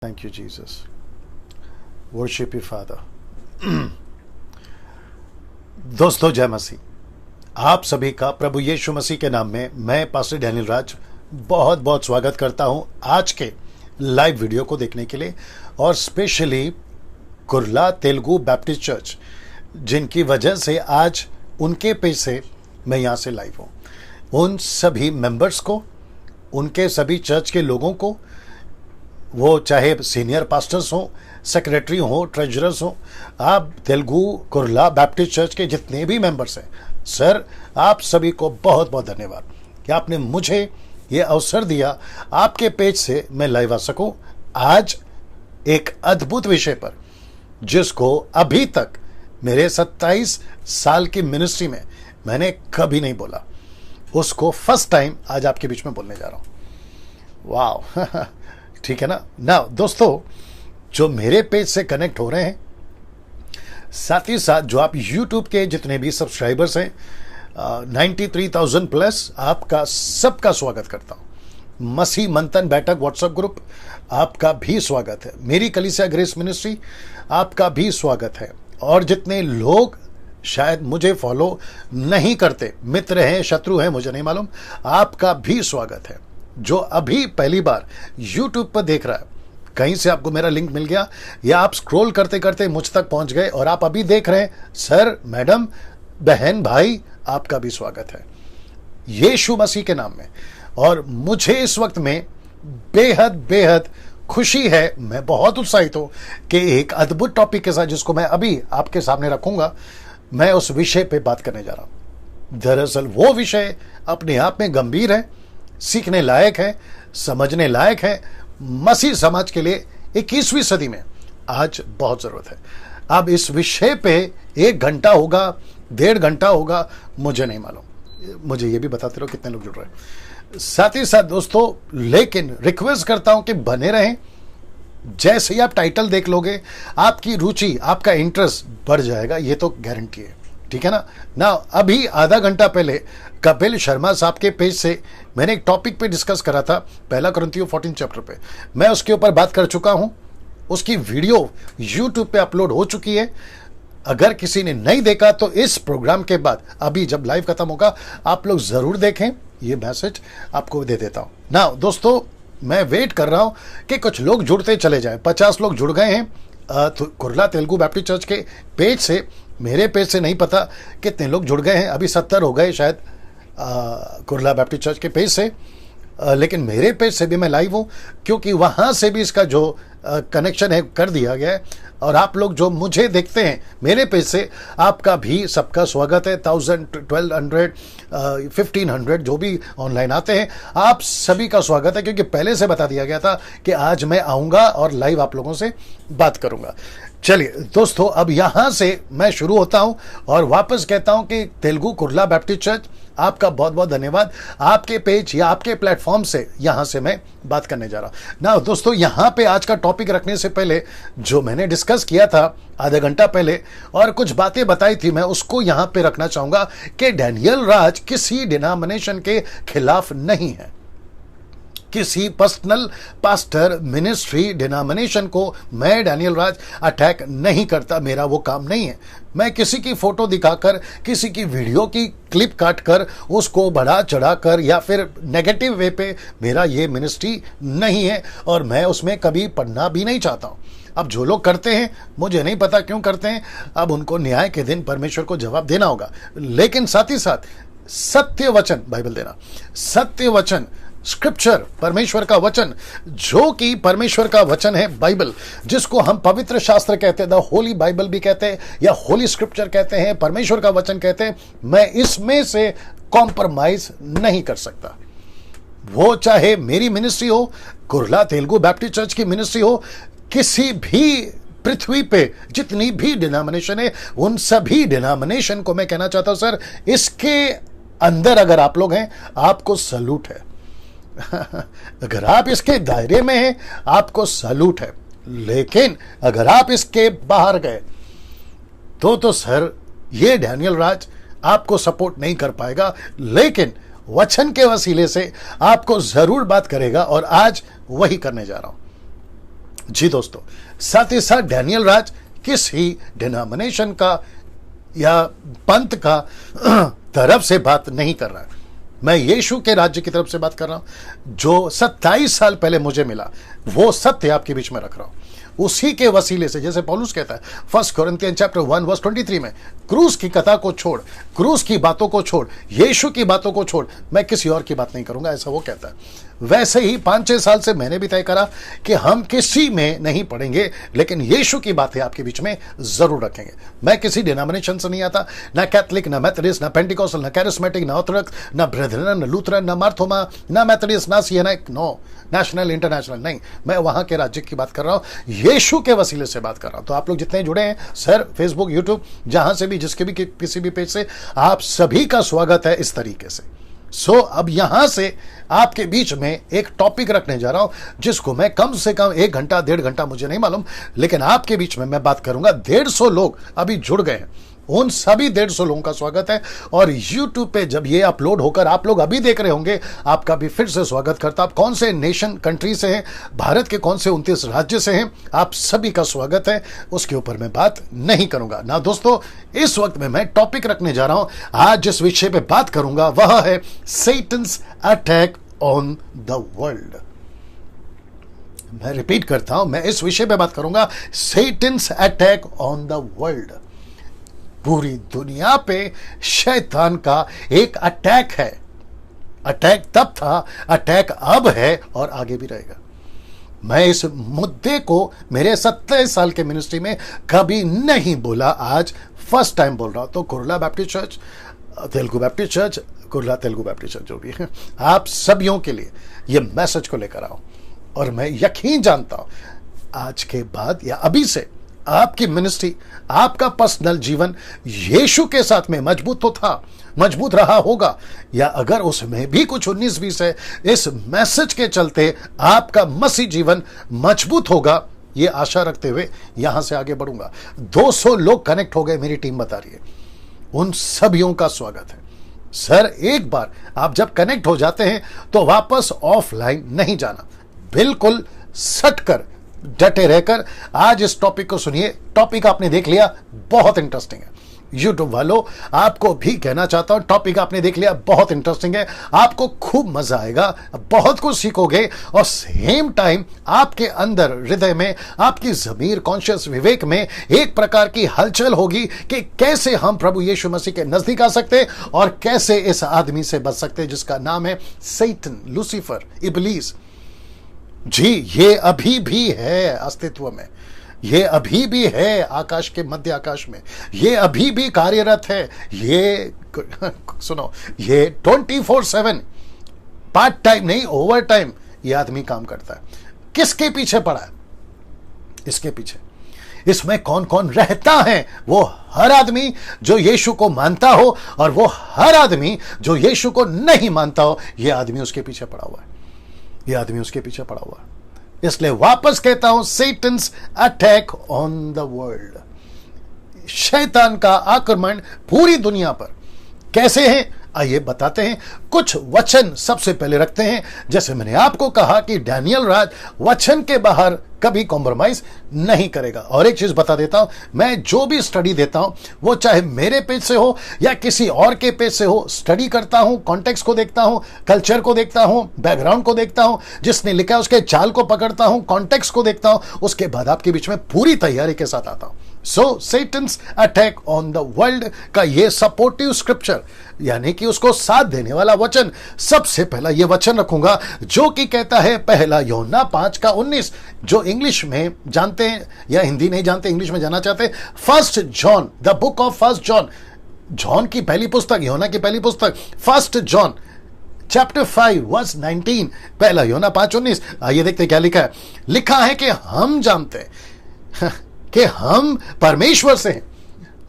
Thank you, Jesus. Worship you, Father. दोस्तों, जय मसीह। आप सभी का प्रभु यीशु मसीह के नाम में मैं पास्टर डैनियल राज बहुत बहुत स्वागत करता हूं आज के लाइव वीडियो को देखने के लिए, और specially Kurla Telugu Baptist church, जिनकी वजह से आज उनके पेज से मैं यहाँ से लाइव हूँ। उन सभी मेंबर्स को, उनके सभी चर्च के लोगों को, वो चाहे सीनियर पास्टर्स हों, सेक्रेटरी हों, ट्रेजरर्स हों, आप तेलुगु कुर्ला बैप्टिस्ट चर्च के जितने भी मेंबर्स हैं, सर आप सभी को बहुत बहुत धन्यवाद कि आपने मुझे ये अवसर दिया आपके पेज से मैं लाइव आ सकूं आज एक अद्भुत विषय पर, जिसको अभी तक मेरे 27 साल की मिनिस्ट्री में मैंने कभी नहीं बोला। उसको फर्स्ट टाइम आज आपके बीच में बोलने जा रहा हूं। वाह ठीक है ना दोस्तों, जो मेरे पेज से कनेक्ट हो रहे हैं, साथ ही साथ जो आप YouTube के जितने भी सब्सक्राइबर्स हैं, 93,000 प्लस, आपका सबका स्वागत करता हूं। मसीह मंथन बैठक व्हाट्सएप ग्रुप, आपका भी स्वागत है। मेरी कलीसिया ग्रेस मिनिस्ट्री, आपका भी स्वागत है। और जितने लोग शायद मुझे फॉलो नहीं करते, मित्र हैं शत्रु हैं मुझे नहीं मालूम, आपका भी स्वागत है। जो अभी पहली बार YouTube पर देख रहा है, कहीं से आपको मेरा लिंक मिल गया या आप स्क्रॉल करते करते मुझ तक पहुंच गए और आप अभी देख रहे हैं, सर मैडम बहन भाई आपका भी स्वागत है यीशु मसीह के नाम में। और मुझे इस वक्त में बेहद बेहद खुशी है, मैं बहुत उत्साहित हूं कि एक अद्भुत टॉपिक के साथ, जिसको मैं अभी आपके सामने रखूंगा, मैं उस विषय पे बात करने जा रहा हूं। दरअसल वो विषय अपने आप में गंभीर है, सीखने लायक है, समझने लायक है। मसीह समाज के लिए 21वीं सदी में आज बहुत जरूरत है। अब इस विषय पे 1 घंटा होगा, 1.5 घंटा होगा, मुझे नहीं मालूम। मुझे ये भी बताते रहो कितने लोग जुड़ रहे हैं। साथ ही साथ दोस्तों, लेकिन रिक्वेस्ट करता हूं कि बने रहें। जैसे ही आप टाइटल देख लोगे, आपकी रुचि, आपका इंटरेस्ट बढ़ जाएगा, ये तो गारंटी है। ठीक है ना अभी आधा घंटा पहले कपिल शर्मा साहब के पेज से मैंने एक टॉपिक पे डिस्कस करा था, 1 कुरिन्थियों 14 चैप्टर पे। मैं उसके ऊपर बात कर चुका हूं, उसकी वीडियो YouTube पे अपलोड हो चुकी है। अगर किसी ने नहीं देखा तो इस प्रोग्राम के बाद, अभी जब लाइव खत्म होगा, आप लोग जरूर देखें। ये मैसेज आपको दे देता हूं दोस्तों, मैं वेट कर रहा हूं कि कुछ लोग जुड़ते चले जाएं। 50 लोग जुड़ गए हैं कुर्ला तेलुगु बैप्टिस्ट चर्च के पेज से। मेरे पेज से नहीं पता कितने लोग जुड़ गए हैं, अभी 70 हो गए शायद कुर्ला बैप्टिस्ट चर्च के पेज से। लेकिन मेरे पेज से भी मैं लाइव हूं, क्योंकि वहां से भी इसका जो कनेक्शन है कर दिया गया है। और आप लोग जो मुझे देखते हैं मेरे पेज से, आपका भी सबका स्वागत है। 1000, 1200, 1500 जो भी ऑनलाइन आते हैं, आप सभी का स्वागत है, क्योंकि पहले से बता दिया गया था कि आज मैं आऊंगा और लाइव आप लोगों से बात करूंगा। चलिए दोस्तों, अब यहां से मैं शुरू होता हूं और वापस कहता हूं कि तेलुगु कुर्ला बैप्टिस्ट चर्च, आपका बहुत बहुत धन्यवाद। आपके पेज या आपके प्लेटफॉर्म से यहां से मैं बात करने जा रहा हूं दोस्तों। यहां पे आज का टॉपिक रखने से पहले जो मैंने डिस्कस किया था आधा घंटा पहले और कुछ बातें बताई थी, मैं उसको यहां पे रखना चाहूंगा कि डैनियल राज किसी डिनोमिनेशन के खिलाफ नहीं है। किसी पर्सनल पास्टर, मिनिस्ट्री, डिनोमिनेशन को मैं डैनियल राज अटैक नहीं करता, मेरा वो काम नहीं है। मैं किसी की फोटो दिखाकर, किसी की वीडियो की क्लिप काट कर उसको बढ़ा चढ़ा कर या फिर नेगेटिव वे पे, मेरा ये मिनिस्ट्री नहीं है और मैं उसमें कभी पढ़ना भी नहीं चाहता हूं। अब जो लोग करते हैं, मुझे नहीं पता क्यों करते हैं, अब उनको न्याय के दिन परमेश्वर को जवाब देना होगा। लेकिन साथ ही साथ सत्य वचन, बाइबल देना, सत्य वचन, स्क्रिप्चर, परमेश्वर का वचन, जो कि परमेश्वर का वचन है बाइबल, जिसको हम पवित्र शास्त्र कहते हैं, द होली बाइबल भी कहते हैं या होली स्क्रिप्चर कहते हैं, परमेश्वर का वचन कहते हैं। मैं इसमें से कॉम्प्रोमाइज नहीं कर सकता। वो चाहे मेरी मिनिस्ट्री हो, कुर्ला तेलुगु बैप्टिस्ट चर्च की मिनिस्ट्री हो, किसी भी पृथ्वी पे जितनी भी डिनोमिनेशन है, उन सभी डिनोमिनेशन को मैं कहना चाहता हूं, सर इसके अंदर अगर आप लोग हैं, आपको सैल्यूट है। अगर आप इसके दायरे में हैं, आपको सैल्यूट है। लेकिन अगर आप इसके बाहर गए तो सर ये डैनियल राज आपको सपोर्ट नहीं कर पाएगा। लेकिन वचन के वसीले से आपको जरूर बात करेगा और आज वही करने जा रहा हूं। जी दोस्तों, साथ ही साथ डैनियल राज किसी डिनोमिनेशन का या पंथ का तरफ से बात नहीं कर रहा है। मैं यीशु के राज्य की तरफ से बात कर रहा हूं। जो 27 साल पहले मुझे मिला वो सत्य आपके बीच में रख रहा हूं। उसी के वसीले से, जैसे पौलुस कहता है 1 कोरिन्थियन चैप्टर 1 वर्स 23 में, क्रूस की कथा को छोड़, क्रूस की बातों को छोड़, यीशु की बातों को छोड़, मैं किसी और की बात नहीं करूंगा, ऐसा वो कहता है। वैसे ही 5-6 साल से मैंने भी तय करा कि हम किसी में नहीं पढ़ेंगे, लेकिन यीशु की बातें आपके बीच में जरूर रखेंगे। मैं किसी डिनोमिनेशन से नहीं आता, ना कैथलिक, ना मेथोडिस्ट, ना पेंटिकॉस्टल, ना कैरिस्मेटिक, ना ऑर्थोडॉक्स, ना ब्रेथरन, ना लूथरन, ना मार्थोमा, ना मेथोडिस्ट, ना सियनाइट, नो नेशनल इंटरनेशनल नहीं। मैं वहां के राज्य की बात कर रहा हूं, यीशु के वसीले से बात कर रहा हूं। तो आप लोग जितने जुड़े हैं सर, फेसबुक, यूट्यूब, जहां से भी, जिसके भी किसी भी पेज से, आप सभी का स्वागत है इस तरीके से। अब यहां से आपके बीच में एक टॉपिक रखने जा रहा हूं जिसको मैं कम से कम 1 घंटा 1.5 घंटा, मुझे नहीं मालूम, लेकिन आपके बीच में मैं बात करूंगा। 150 लोग अभी जुड़ गए हैं, उन सभी 150 लोगों का स्वागत है। और YouTube पे जब ये अपलोड होकर आप लोग अभी देख रहे होंगे, आपका भी फिर से स्वागत करता। आप कौन से नेशन, कंट्री से हैं, भारत के कौन से 29 राज्य से हैं, आप सभी का स्वागत है। उसके ऊपर मैं बात नहीं करूंगा ना दोस्तों। इस वक्त में मैं टॉपिक रखने जा रहा हूं। आज जिस विषय पे बात करूंगा वह है Satan's attack on the world. मैं रिपीट करता हूं, मैं इस विषय पे बात करूंगा, Satan's attack on the world. पूरी दुनिया पे शैतान का एक अटैक है। अटैक तब था, अटैक अब है और आगे भी रहेगा। मैं इस मुद्दे को मेरे 27 साल के मिनिस्ट्री में कभी नहीं बोला, आज फर्स्ट टाइम बोल रहा हूं। तो Kurla Baptist church, Telugu Baptist church, Kurla Telugu Baptist church जो भी है, आप सभियों के लिए ये मैसेज को लेकर आओ। और मैं यकीन जानता हूं आज के बाद या अभी से आपकी मिनिस्ट्री, आपका पर्सनल जीवन यीशु के साथ में मजबूत तो था, मजबूत रहा होगा, या अगर उसमें भी कुछ 19-20 है, इस मैसेज के चलते आपका मसीह जीवन मजबूत होगा, ये आशा रखते हुए यहां से आगे बढ़ूंगा। 200 लोग कनेक्ट हो गए, मेरी टीम बता रही है। उन सभियों का स्वागत है। सर, एक बार आप जब कनेक्ट हो जाते हैं तो वापस ऑफलाइन नहीं जाना, बिल्कुल सट कर, डटे रहकर आज इस टॉपिक को सुनिए। टॉपिक आपने देख लिया, बहुत इंटरेस्टिंग है। यूट्यूब वालों, आपको भी कहना चाहता हूं, टॉपिक आपने देख लिया, बहुत इंटरेस्टिंग है, आपको खूब मजा आएगा, बहुत कुछ सीखोगे, और सेम टाइम आपके अंदर, हृदय में, आपकी ज़मीर, कॉन्शियस विवेक में एक प्रकार की हलचल होगी कि कैसे हम प्रभु यीशु मसीह के नजदीक आ सकते और कैसे इस आदमी से बच सकते जिसका नाम है सैतन, लूसीफर, इबलीस। जी, ये अभी भी है अस्तित्व में, ये अभी भी है आकाश के मध्य आकाश में, ये अभी भी कार्यरत है। ये सुनो, ये 24/7 पार्ट टाइम नहीं, ओवर टाइम ये आदमी काम करता है। किसके पीछे पड़ा है? इसके पीछे, इसमें कौन कौन रहता है? वो हर आदमी जो यीशु को मानता हो और वो हर आदमी जो यीशु को नहीं मानता हो, ये आदमी उसके पीछे पड़ा हुआ है, ये आदमी उसके पीछे पड़ा हुआ है। इसलिए वापस कहता हूं, Satan's attack on the world. शैतान का आक्रमण पूरी दुनिया पर कैसे है, आइए बताते हैं। कुछ वचन सबसे पहले रखते हैं। जैसे मैंने आपको कहा कि डैनियल राज वचन के बाहर कभी कॉम्प्रोमाइज नहीं करेगा। और एक चीज बता देता हूं, मैं जो भी स्टडी देता हूं वो चाहे मेरे पेज से हो या किसी और के पेज से हो, स्टडी करता हूं, कॉन्टेक्स्ट को देखता हूं, कल्चर को देखता हूं, बैकग्राउंड को देखता हूं, जिसने लिखा है उसके चाल को पकड़ता हूं, कॉन्टेक्स्ट को देखता हूं, उसके बाद आपके बीच में पूरी तैयारी के साथ आता हूं। So Satan's attack on the world का ये सपोर्टिव स्क्रिप्चर, यानी कि उसको साथ देने वाला वचन, सबसे पहला ये वचन रखूंगा जो कि कहता है 1 यूहन्ना 5:19, जो इंग्लिश में जानते हैं या हिंदी नहीं जानते, इंग्लिश में जानना चाहते, 1 John, the book of 1 John, John की पहली पुस्तक, यूहन्ना की पहली पुस्तक, 1 जॉन चैप्टर 5 वर्स 19, 1 यूहन्ना 5:19। आइए देखते क्या लिखा है। लिखा है कि हम जानते हैं कि हम परमेश्वर से हैं।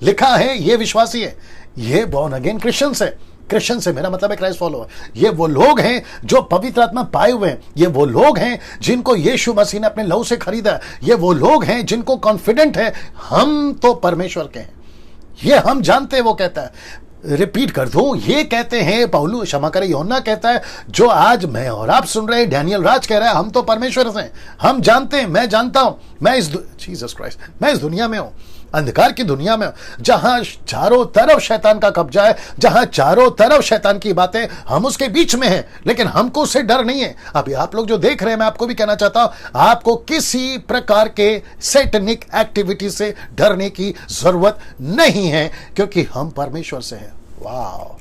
लिखा है, ये विश्वासी है, ये बॉर्न अगेन क्रिश्चियन से, क्रिश्चियन से मेरा मतलब है क्राइस्ट फॉलोअर। ये वो लोग हैं जो पवित्र आत्मा पाए हुए हैं, ये वो लोग हैं जिनको यीशु मसीह ने अपने लहू से खरीदा, ये वो लोग हैं जिनको कॉन्फिडेंट है हम तो परमेश्वर के हैं, ये हम जानते हैं। वो कहता है रिपीट कर दूं, ये कहते हैं पौलुस, क्षमा करें, यूहन्ना कहता है, जो आज मैं और आप सुन रहे हैं, डैनियल राज कह रहा है, हम तो परमेश्वर से हैं, हम जानते हैं, मैं जानता हूं, मैं इस जीसस क्राइस्ट, मैं इस दुनिया में हूं, अंधकार की दुनिया में, जहां चारों तरफ शैतान का कब्जा है, जहां चारों तरफ शैतान की बातें, हम उसके बीच में हैं, लेकिन हमको उससे डर नहीं है। अभी आप लोग जो देख रहे हैं, मैं आपको भी कहना चाहता हूं, आपको किसी प्रकार के सैटनिक एक्टिविटी से डरने की जरूरत नहीं है, क्योंकि हम परमेश्वर से हैं। वाह,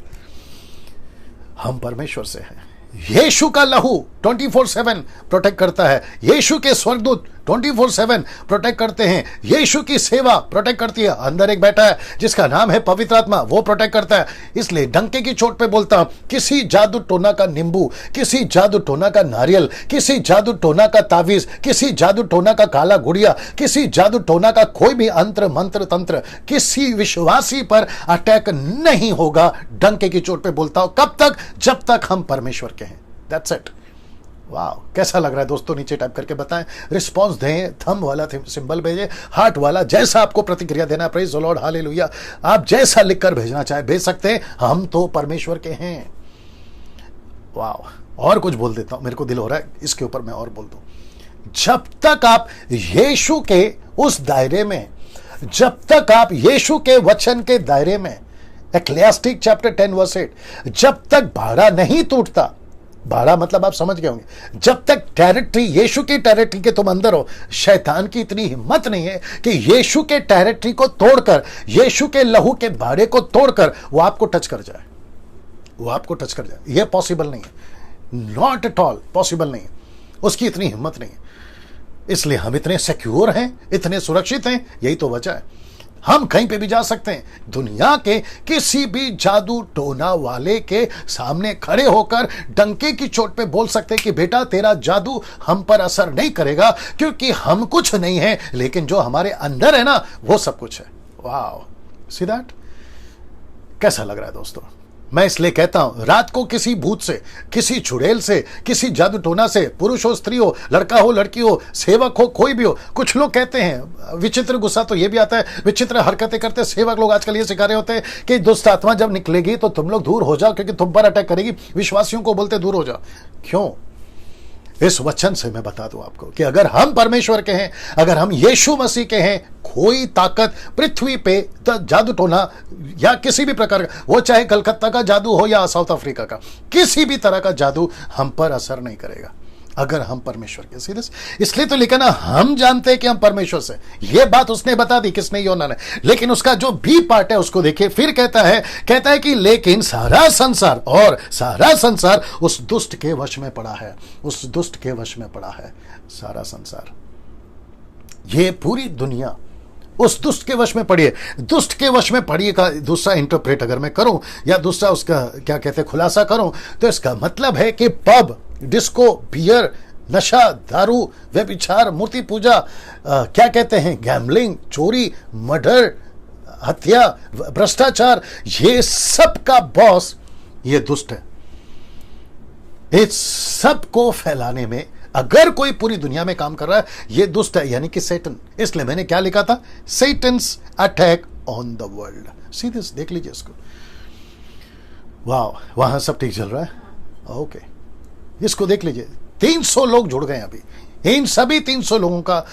हम परमेश्वर से हैं। यीशु का लहू 24/7 प्रोटेक्ट करता है, यीशु के स्वर्गदूत 24/7 प्रोटेक्ट करते हैं, यीशु की सेवा प्रोटेक्ट करती है, अंदर एक बैठा है जिसका नाम है पवित्र आत्मा, वो प्रोटेक्ट करता है। इसलिए डंके की चोट पे बोलता हूं, किसी जादू टोना का नींबू, किसी जादू टोना का नारियल, किसी जादू टोना का तावीज, किसी जादू टोना का काला गुड़िया, किसी जादू टोना का कोई भी अंतर मंत्र तंत्र किसी विश्वासी पर अटैक नहीं होगा। डंके की चोट पे बोलता हूं, कब तक? जब तक हम परमेश्वर के हैं। That's it. वाह, कैसा लग रहा है दोस्तों? नीचे टाइप करके बताएं, रिस्पांस दें, थंब वाला सिंबल भेजें, हार्ट वाला, जैसा आपको प्रतिक्रिया देना है, प्रेज द लॉर्ड, हालेलुया, आप जैसा लिखकर भेजना चाहे भेज सकते हैं। हम तो परमेश्वर के हैं। वाह, और कुछ बोल देता हूं, मेरे को दिल हो रहा है इसके ऊपर मैं और बोल दूं। जब तक आप यीशु के उस दायरे में, जब तक आप यीशु के वचन के दायरे में, एक्लेसियास्टिक चैप्टर 10:8, जब तक भाड़ा नहीं टूटता, भाड़ा मतलब आप समझ गए होंगे, जब तक टेरिटरी, यीशु की टेरिटरी के तुम अंदर हो, शैतान की इतनी हिम्मत नहीं है कि यीशु के टेरिटरी को तोड़कर, यीशु के लहू के भाड़े को तोड़कर वो आपको टच कर जाए, वो आपको टच कर जाए। ये पॉसिबल नहीं है, नॉट एट ऑल पॉसिबल नहीं है, उसकी इतनी हिम्मत नहीं है। इसलिए हम इतने सिक्योर हैं, इतने सुरक्षित हैं, यही तो वजह है। हम कहीं पे भी जा सकते हैं, दुनिया के किसी भी जादू टोना वाले के सामने खड़े होकर डंके की चोट पे बोल सकते हैं कि बेटा तेरा जादू हम पर असर नहीं करेगा, क्योंकि हम कुछ नहीं है, लेकिन जो हमारे अंदर है ना, वो सब कुछ है। वाह, सी दैट? कैसा लग रहा है दोस्तों? मैं इसलिए कहता हूं, रात को किसी भूत से, किसी चुड़ैल से, किसी जादू टोना से, पुरुष हो स्त्री हो, लड़का हो लड़की हो, सेवक हो कोई भी हो, कुछ लोग कहते हैं, विचित्र गुस्सा तो ये भी आता है, विचित्र हरकतें करते सेवक लोग आजकल ये सिखा रहे होते हैं कि दुष्ट आत्मा जब निकलेगी तो तुम लोग दूर हो जाओ, क्योंकि तुम पर अटैक करेगी। विश्वासियों को बोलते दूर हो जाओ। क्यों? इस वचन से मैं बता दूं आपको कि अगर हम परमेश्वर के हैं, अगर हम यीशु मसीह के हैं, कोई ताकत पृथ्वी पे जादू टोना या किसी भी प्रकार का, वो चाहे कलकत्ता का जादू हो या साउथ अफ्रीका का, किसी भी तरह का जादू हम पर असर नहीं करेगा, अगर हम परमेश्वर के। सीरियस? इसलिए तो लिखा ना, हम जानते हैं कि हम परमेश्वर से। ये बात उसने बता दी, किसने? यूहन्ना ने। लेकिन उसका जो बी पार्ट है उसको देखिए, फिर कहता है कि लेकिन सारा संसार, और सारा संसार उस दुष्ट के वश में पड़ा है, उस दुष्ट के वश में पड़ा है सारा संसार। ये पूरी दुनिया उस दुष्ट के वश में पड़ी है। दुष्ट के वश में पड़ी का दूसरा इंटरप्रेट अगर मैं करूं, या दूसरा उसका क्या कहते हैं खुलासा करूं, तो इसका मतलब है कि पब, डिस्को, बियर, नशा, दारू, व्यभिचार, मूर्ति पूजा, क्या कहते हैं, गैम्बलिंग, चोरी, मर्डर, हत्या, भ्रष्टाचार, ये सब का बॉस ये दुष्ट है। इस सब को फैलाने में अगर कोई पूरी दुनिया में काम कर रहा है, ये दुष्ट है, यानी कि सैटन। इसलिए मैंने क्या लिखा था? सैटन्स अटैक ऑन द वर्ल्ड। सीधे देख लीजिए इसको। वाह, वहां सब ठीक चल रहा है? ओके, इसको देख लीजिए। 300 लोग जुड़ गए अभी। इन सभी 300 लोगों का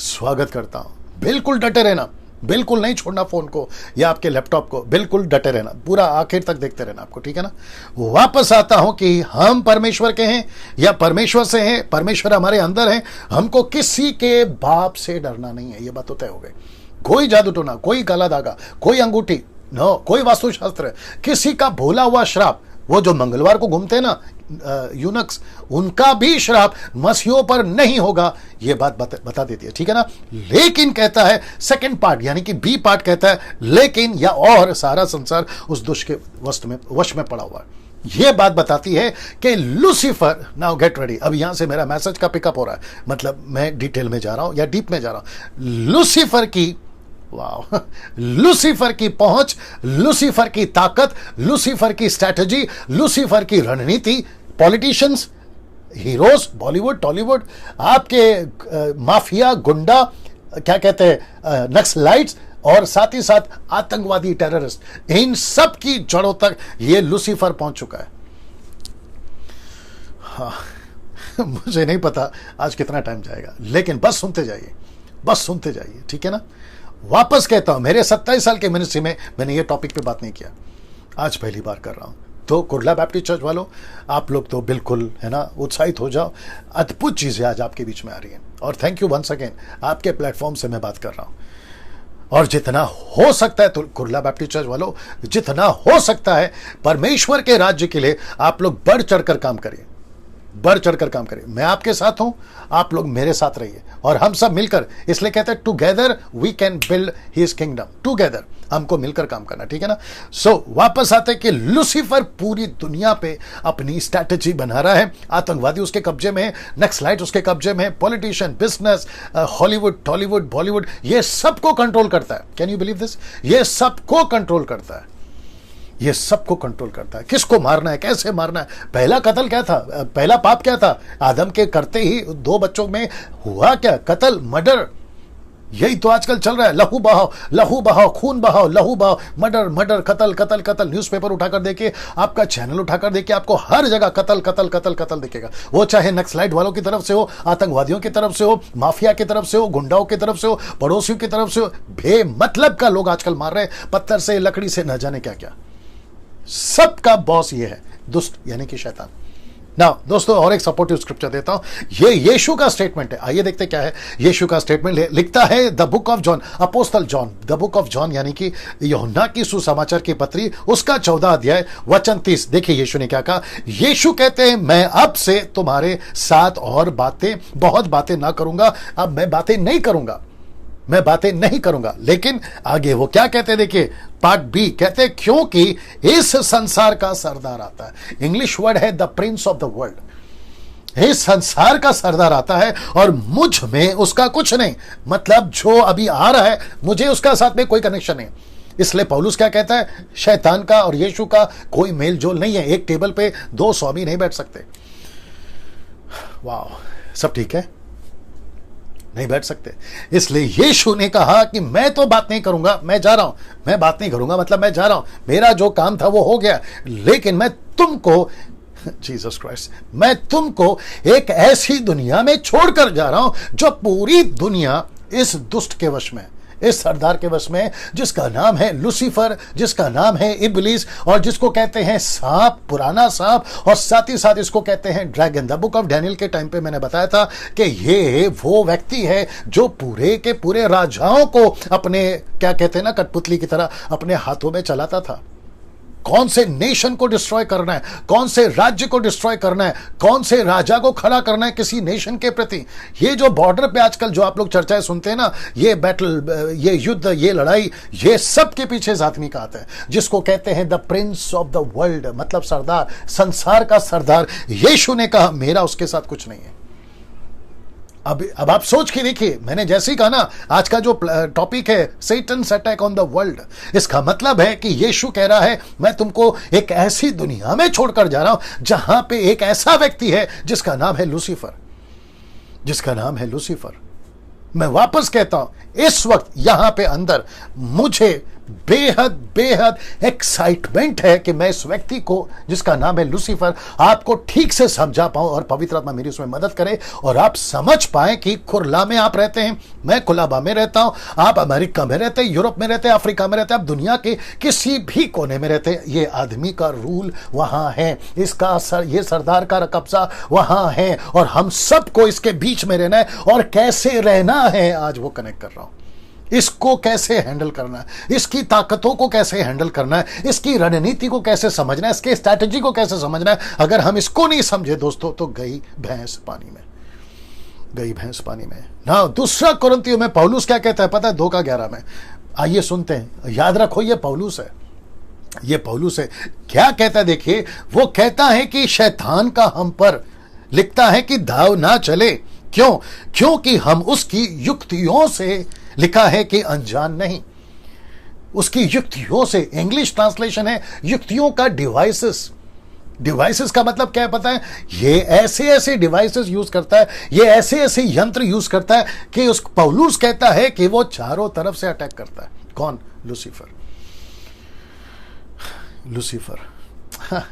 स्वागत करता हूं। बिल्कुल डटे रहना, बिल्कुल नहीं छोड़ना फोन को या आपके लैपटॉप को, बिल्कुल डटे रहना, पूरा आखिर तक देखते रहना आपको, ठीक है ना? वापस आता हूं कि हम परमेश्वर के हैं या परमेश्वर से हैं, परमेश्वर हमारे अंदर है, हमको किसी के बाप से डरना नहीं है। ये बात तो तय हो गई। कोई जादू टोना, कोई काला धागा, कोई अंगूठी, नो, कोई वास्तुशास्त्र, किसी का भोला हुआ श्राप, वो जो मंगलवार को घूमते हैं ना यूनक्स, उनका भी श्राप मसीहों पर नहीं होगा। ये बात बता देती है, ठीक है ना? लेकिन कहता है सेकंड पार्ट, यानी कि बी पार्ट कहता है लेकिन या और सारा संसार उस दुष्ट के वश में पड़ा हुआ है। ये बात बताती है कि लूसीफर, नाउ गेट रेडी, अब यहां से मेरा मैसेज का पिकअप हो रहा है, मतलब मैं डिटेल में जा रहा हूं या डीप में जा रहा हूं। लूसीफर की, वाह, लूसीफर की पहुंच, लूसीफर की ताकत, लूसीफर की स्ट्रैटेजी, लूसीफर की रणनीति, पॉलिटिशियंस, हीरोज, बॉलीवुड, टॉलीवुड, आपके माफिया, गुंडा, क्या कहते हैं, नक्सलाइट्स, और साथ ही साथ आतंकवादी टेररिस्ट, इन सब की जड़ों तक ये लूसीफर पहुंच चुका है। हाँ, मुझे नहीं पता आज कितना टाइम जाएगा, लेकिन बस सुनते जाइए, बस सुनते जाइए, ठीक है ना। वापस कहता हूं, मेरे 27 साल के मिनिस्ट्री में मैंने ये टॉपिक पे बात नहीं किया, आज पहली बार कर रहा हूं। तो कुर्ला बैप्टिस्ट चर्च वालों, आप लोग तो बिल्कुल है ना उत्साहित हो जाओ, अद्भुत चीजें आज आपके बीच में आ रही हैं। और थैंक यू वंस अगेन, आपके प्लेटफॉर्म से मैं बात कर रहा हूं। और जितना हो सकता है तो कुर्ला बैप्टिस्ट चर्च वालों, जितना हो सकता है परमेश्वर के राज्य के लिए आप लोग बढ़ चढ़कर काम करिए, बढ़ चढ़कर काम करिए। मैं आपके साथ हूं, आप लोग मेरे साथ रहिए, और हम सब मिलकर, इसलिए कहते हैं together we can build his kingdom, together हमको मिलकर काम करना, ठीक है ना। सो वापस आते कि लूसीफर पूरी दुनिया पे अपनी स्ट्रैटेजी बना रहा है। आतंकवादी उसके कब्जे में है, नक्सलाइट उसके कब्जे में है, politician, business, Hollywood, Tollywood, Bollywood, ये सबको कंट्रोल करता है। Can you believe this? ये सबको कंट्रोल करता है, ये सबको कंट्रोल करता है। किसको मारना है, कैसे मारना है। पहला कत्ल क्या था, पहला पाप क्या था? आदम के करते ही 2 बच्चों में हुआ क्या? कत्ल, मर्डर। यही तो आजकल चल रहा है, लहू बहाओ, लहू बहाओ, खून बहाओ, लहू बहाओ, मर्डर, मर्डर, कत्ल, कत्ल, कत्ल। न्यूज़पेपर उठाकर देखिए, आपका चैनल उठाकर देखिए, आपको हर जगह कत्ल, कत्ल, कत्ल, कत्ल दिखेगा। वो चाहे नक्सलाइट वालों की तरफ से हो, आतंकवादियों की तरफ से हो, माफिया की तरफ से हो, गुंडाओं की तरफ से हो, पड़ोसियों की तरफ से हो, बेमतलब का लोग आजकल मार रहे हैं, पत्थर से, लकड़ी से, न जाने क्या क्या। सबका बॉस ये है, दुष्ट यानी कि शैतान। ना दोस्तों, और एक सपोर्टिव स्क्रिप्चर देता हूं, ये यीशु का स्टेटमेंट है। आइए देखते क्या है यीशु का स्टेटमेंट। लिखता है the book of John, apostle John, the book of John यानी कि यूहन्ना की सुसमाचार की पत्री, उसका 14 अध्याय वचन 30। देखिए यीशु ने क्या कहा। यीशु कहते हैं, मैं अब से तुम्हारे साथ और बातें, बहुत बातें ना करूंगा। अब मैं बातें नहीं करूंगा, मैं बातें नहीं करूंगा। लेकिन आगे वो क्या कहते हैं, देखिए पार्ट बी, कहते हैं क्योंकि इस संसार का सरदार आता है। इंग्लिश वर्ड है the Prince of the world. इस संसार का सरदार आता है और मुझ में उसका कुछ नहीं, मतलब जो अभी आ रहा है मुझे उसका साथ में कोई कनेक्शन नहीं। इसलिए पौलुस क्या कहता है, शैतान का और यीशु का कोई मेल जोल नहीं है। एक टेबल पे 2 स्वामी नहीं बैठ सकते। वाह, सब ठीक है, नहीं बैठ सकते। इसलिए यीशु ने कहा कि मैं तो बात नहीं करूंगा, मैं जा रहा हूं। मैं बात नहीं करूंगा मतलब मैं जा रहा हूं, मेरा जो काम था वो हो गया। लेकिन मैं तुमको, जीसस क्राइस्ट, मैं तुमको एक ऐसी दुनिया में छोड़कर जा रहा हूं जो पूरी दुनिया इस दुष्ट के वश में है, इस सरदार के वश में, जिसका नाम है लूसीफर, जिसका नाम है इब्लीस, और जिसको कहते हैं सांप, पुराना सांप, और साथ ही साथ इसको कहते हैं dragon. The book of Daniel के टाइम पे मैंने बताया था कि ये वो व्यक्ति है जो पूरे के पूरे राजाओं को अपने, क्या कहते हैं ना, कठपुतली की तरह अपने हाथों में चलाता था। कौन से नेशन को डिस्ट्रॉय करना है, कौन से राज्य को डिस्ट्रॉय करना है, कौन से राजा को खड़ा करना है किसी नेशन के प्रति। ये जो बॉर्डर पे आजकल जो आप लोग चर्चाएं सुनते हैं ना, ये बैटल, ये युद्ध, ये लड़ाई, ये सब के पीछे इस आदमी का आता है, जिसको कहते हैं the Prince of the world, मतलब सरदार, संसार का सरदार। यीशु ने कहा मेरा उसके साथ कुछ नहीं है। अब आप सोच के देखिए, मैंने जैसे ही कहा ना, आज का जो टॉपिक है सैटन्स अटैक ऑन द वर्ल्ड, इसका मतलब है कि यीशु कह रहा है मैं तुमको एक ऐसी दुनिया में छोड़कर जा रहा हूं जहां पे एक ऐसा व्यक्ति है जिसका नाम है लूसीफर, जिसका नाम है लूसीफर। मैं वापस कहता हूं, इस वक्त यहां पे अंदर मुझे बेहद बेहद एक्साइटमेंट है कि मैं इस व्यक्ति को, जिसका नाम है लूसीफर, आपको ठीक से समझा पाऊं और पवित्र आत्मा मेरी उसमें मदद करे और आप समझ पाएं कि खुरला में आप रहते हैं, मैं कुलाबा में रहता हूं, आप अमेरिका में रहते हैं, यूरोप में रहते हैं, अफ्रीका में रहते हैं, आप दुनिया के किसी भी कोने में रहते हैं, ये आदमी का रूल वहां है, इसका ये सरदार का कब्जा वहां है, और हम सबको इसके बीच में रहना है। और कैसे रहना है, आज वो कनेक्ट कर रहा हूं। इसको कैसे हैंडल करना है, इसकी ताकतों को कैसे हैंडल करना है, इसकी रणनीति को कैसे समझना है, इसके स्ट्रैटेजी को कैसे समझना है। अगर हम इसको नहीं समझे दोस्तों तो गई भैंस पानी में, गई भैंस पानी में ना। दूसरा कुरिन्थियों में पौलुस क्या कहता है पता है, 2:11 में। आइए सुनते हैं, याद रखो ये पौलुस है, ये पौलुस है। क्या कहता है देखिए, वो कहता है कि शैतान का हम पर, लिखता है कि दाव ना चले। क्यों? क्योंकि हम उसकी युक्तियों से, लिखा है कि अनजान नहीं, उसकी युक्तियों से। इंग्लिश ट्रांसलेशन है युक्तियों का डिवाइसेस। डिवाइसेस का मतलब क्या है पता है, ये ऐसे ऐसे डिवाइसेस यूज करता है, ये ऐसे ऐसे यंत्र यूज करता है कि उस पौलुस कहता है कि वो चारों तरफ से अटैक करता है। कौन? लूसीफर। लूसीफर। हाँ,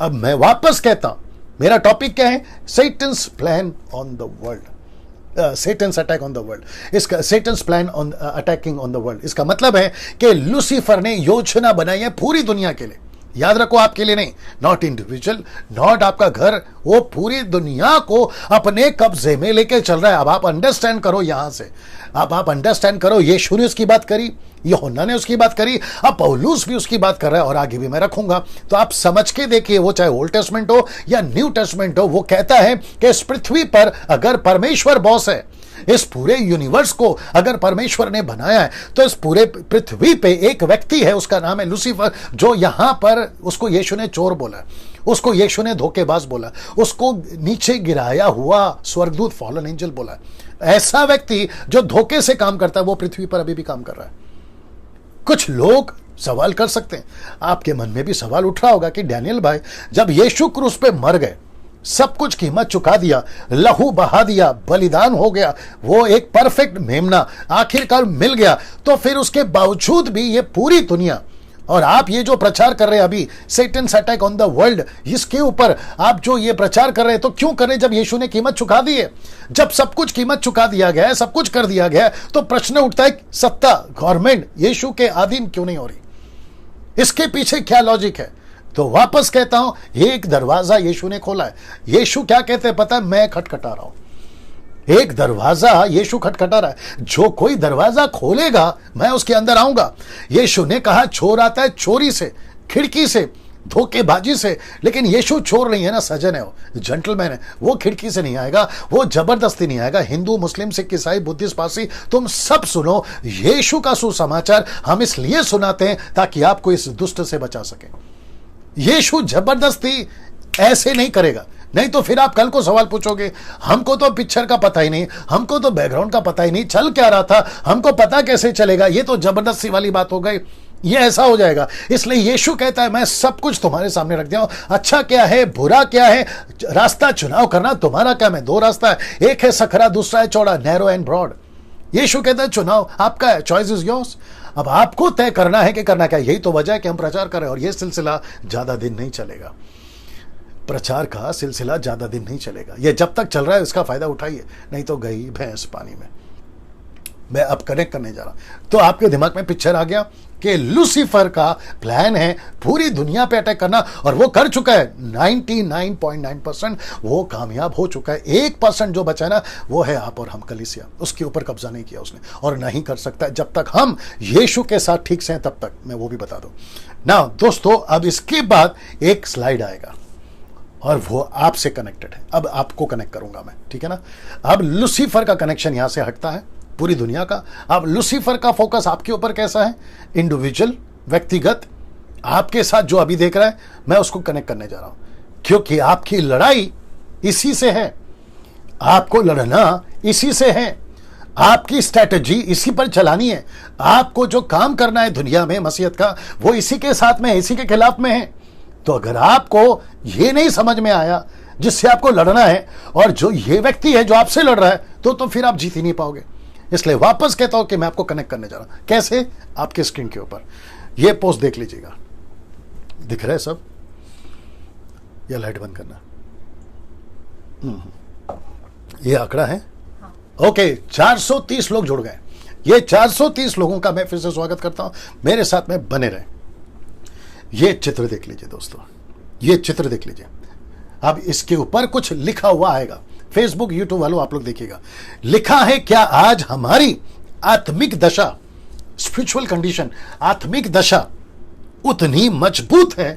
अब मैं वापस कहता हूं, मेरा टॉपिक क्या है? Satan's plan on the world, Satan's attack on the world. इसका Satan's plan on attacking on the world, इसका मतलब है कि लूसीफर ने योजना बनाई है पूरी दुनिया के लिए। याद रखो, आपके लिए नहीं, नॉट इंडिविजुअल, नॉट आपका घर, वो पूरी दुनिया को अपने कब्जे में लेके चल रहा है। अब आप अंडरस्टैंड करो, यहां से अब आप अंडरस्टैंड करो। यीशु ने उसकी बात करी, यूहन्ना ने उसकी बात करी, अब पौलुस भी उसकी बात कर रहा है और आगे भी मैं रखूंगा। तो आप समझ के देखिए, वो चाहे ओल्ड टेस्टमेंट हो या न्यू टेस्टमेंट हो, वो कहता है कि इस पृथ्वी पर अगर परमेश्वर बॉस है, इस पूरे यूनिवर्स को अगर परमेश्वर ने बनाया है, तो इस पूरे पृथ्वी पे एक व्यक्ति है, उसका नाम है लूसीफर, जो यहां पर उसको यीशु ने चोर बोला, उसको यीशु ने धोखेबाज बोला, उसको नीचे गिराया हुआ स्वर्गदूत, फॉलन एंजल बोला। ऐसा व्यक्ति जो धोखे से काम करता है, वो पृथ्वी पर अभी भी काम कर रहा है। कुछ लोग सवाल कर सकते हैं, आपके मन में भी सवाल उठ रहा होगा कि डैनियल भाई, जब यीशु क्रूस पे मर गए, सब कुछ कीमत चुका दिया, लहू बहा दिया, बलिदान हो गया, वो एक परफेक्ट मेमना आखिरकार मिल गया, तो फिर उसके बावजूद भी ये पूरी दुनिया और आप ये जो प्रचार कर रहे हैं अभी, Satan's attack on the world, इसके ऊपर आप जो ये प्रचार कर रहे हैं, तो क्यों कर रहे हैं? जब यीशु ने कीमत चुका दी है, जब सब कुछ कीमत चुका दिया गया है, सब कुछ कर दिया गया है, तो प्रश्न उठता है, सत्ता, गवर्नमेंट यीशु के अधीन क्यों नहीं हो रही? इसके पीछे क्या लॉजिक है? तो वापस कहता हूं, एक दरवाजा यीशु ने खोला है। यीशु क्या कहते हैं पता है? मैं खटखटा रहा हूं। एक दरवाजा यीशु खटखटा रहा है, जो कोई दरवाजा खोलेगा मैं उसके अंदर आऊंगा। यीशु ने कहा चोर आता है चोरी से, खिड़की से, धोखेबाजी से, लेकिन यीशु चोर नहीं है ना, सजन है, वो जेंटलमैन है, वो खिड़की से नहीं आएगा, वो जबरदस्ती नहीं आएगा। हिंदू, मुस्लिम, सिख, ईसाई, बुद्धिस्ट, पारसी, तुम सब सुनो, यीशु का सुसमाचार हम इसलिए सुनाते हैं ताकि आपको इस दुष्ट से बचा सके। यीशु जबरदस्ती ऐसे नहीं करेगा, नहीं तो फिर आप कल को सवाल पूछोगे, हमको तो पिक्चर का पता ही नहीं, हमको तो बैकग्राउंड का पता ही नहीं, चल क्या रहा था, हमको पता कैसे चलेगा? ये तो जबरदस्ती वाली बात हो गई, ये ऐसा हो जाएगा। इसलिए यीशु कहता है मैं सब कुछ तुम्हारे सामने रख दिया हूं, अच्छा क्या है, बुरा क्या है, रास्ता चुनाव करना तुम्हारा काम है। दो रास्ता है, एक है सकरा, दूसरा है चौड़ा, नैरो एंड ब्रॉड। यीशु कहता है चुनाव आपका है, चॉइस इज योर्स। अब आपको तय करना है कि करना क्या। यही तो वजह है कि हम प्रचार कर रहे हैं, और यह सिलसिला ज्यादा दिन नहीं चलेगा। प्रचार का सिलसिला ज्यादा दिन नहीं चलेगा, यह जब तक चल रहा है इसका फायदा उठाइए, नहीं तो गई भैंस पानी में। मैं अब कनेक्ट करने जा रहा हूं, तो आपके दिमाग में पिक्चर आ गया कि लूसीफर का प्लान है पूरी दुनिया पे अटैक करना, और वो कर चुका है। 99.9% वो कामयाब हो चुका है। 1% जो बचा ना, वो है आप और हम, कलीसिया। उसके ऊपर कब्जा नहीं किया उसने, और नहीं कर सकता जब तक हम यीशु के साथ ठीक से हैं, तब तक। मैं वो भी बता दूं ना दोस्तों। अब इसके बाद एक स्लाइड आएगा और वो आपसे कनेक्टेड है। अब आपको कनेक्ट करूंगा मैं, ठीक है ना। अब लूसीफर का कनेक्शन यहां से हटता है पूरी दुनिया का। अब लूसीफर का फोकस आपके ऊपर कैसा है? इंडिविजुअल, व्यक्तिगत, आपके साथ जो अभी देख रहा है, मैं उसको कनेक्ट करने जा रहा हूं, क्योंकि आपकी लड़ाई इसी से है, आपको लड़ना इसी से है, आपकी स्ट्रैटेजी इसी पर चलानी है। आपको जो काम करना है दुनिया में मसीहत का, वो इसी के साथ में, इसी के खिलाफ में है। तो अगर आपको ये नहीं समझ में आया जिससे आपको लड़ना है, और जो ये व्यक्ति है जो आपसे लड़ रहा है, तो फिर आप जीत ही नहीं पाओगे। इसलिए वापस कहता हूं कि मैं आपको कनेक्ट करने जा रहा हूं। कैसे? आपके स्क्रीन के ऊपर ये पोस्ट देख लीजिएगा, दिख रहा है सब? या लाइट बंद करना? ये आंकड़ा है। ओके, 430 लोग जुड़ गए। ये 430 लोगों का मैं फिर से स्वागत करता हूं, मेरे साथ में बने रहे। ये चित्र देख लीजिए दोस्तों, ये चित्र देख लीजिए। अब इसके ऊपर कुछ लिखा हुआ आएगा, फेसबुक, यूट्यूब वालों आप लोग देखिएगा। लिखा है, क्या आज हमारी आत्मिक दशा, स्पिरिचुअल कंडीशन, आत्मिक दशा उतनी मजबूत है,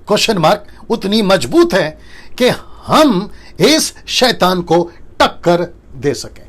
क्वेश्चन मार्क, उतनी मजबूत है कि हम इस शैतान को टक्कर दे सकें?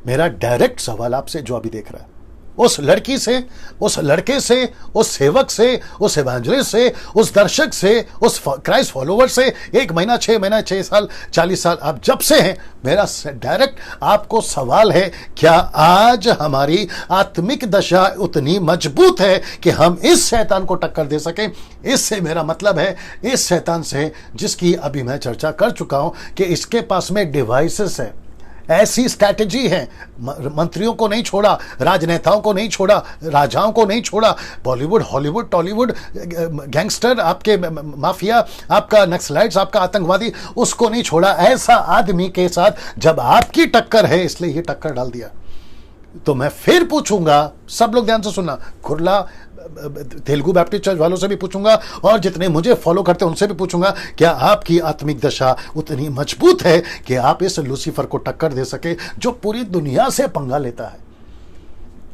मेरा डायरेक्ट सवाल आपसे जो अभी देख रहा है, उस लड़की से, उस लड़के से, उस सेवक से, उस इवेंजलिस्ट से, उस दर्शक से, उस क्राइस्ट फॉलोवर से, 1 महीना, 6 महीना, 6 साल, 40 साल आप जब से हैं, मेरा डायरेक्ट आपको सवाल है, क्या आज हमारी आत्मिक दशा उतनी मजबूत है कि हम इस शैतान को टक्कर दे सकें? इससे मेरा मतलब है इस शैतान से जिसकी अभी मैं चर्चा कर चुका हूं कि इसके पास में डिवाइसेस है, ऐसी स्ट्रैटेजी है। मंत्रियों को नहीं छोड़ा, राजनेताओं को नहीं छोड़ा, राजाओं को नहीं छोड़ा, बॉलीवुड, हॉलीवुड, टॉलीवुड, गैंगस्टर, आपके माफिया, आपका नक्सलाइट्स, आपका आतंकवादी, उसको नहीं छोड़ा। ऐसा आदमी के साथ जब आपकी टक्कर है, इसलिए ये टक्कर डाल दिया। तो मैं फिर पूछूंगा, सब लोग ध्यान से सुनना, खुरला तेलुगु बैप्टिस्ट चर्च वालों से भी पूछूंगा और जितने मुझे फॉलो करते हैं उनसे भी पूछूंगा, क्या आपकी आत्मिक दशा उतनी मजबूत है कि आप इस लूसीफर को टक्कर दे सके जो पूरी दुनिया से पंगा लेता है?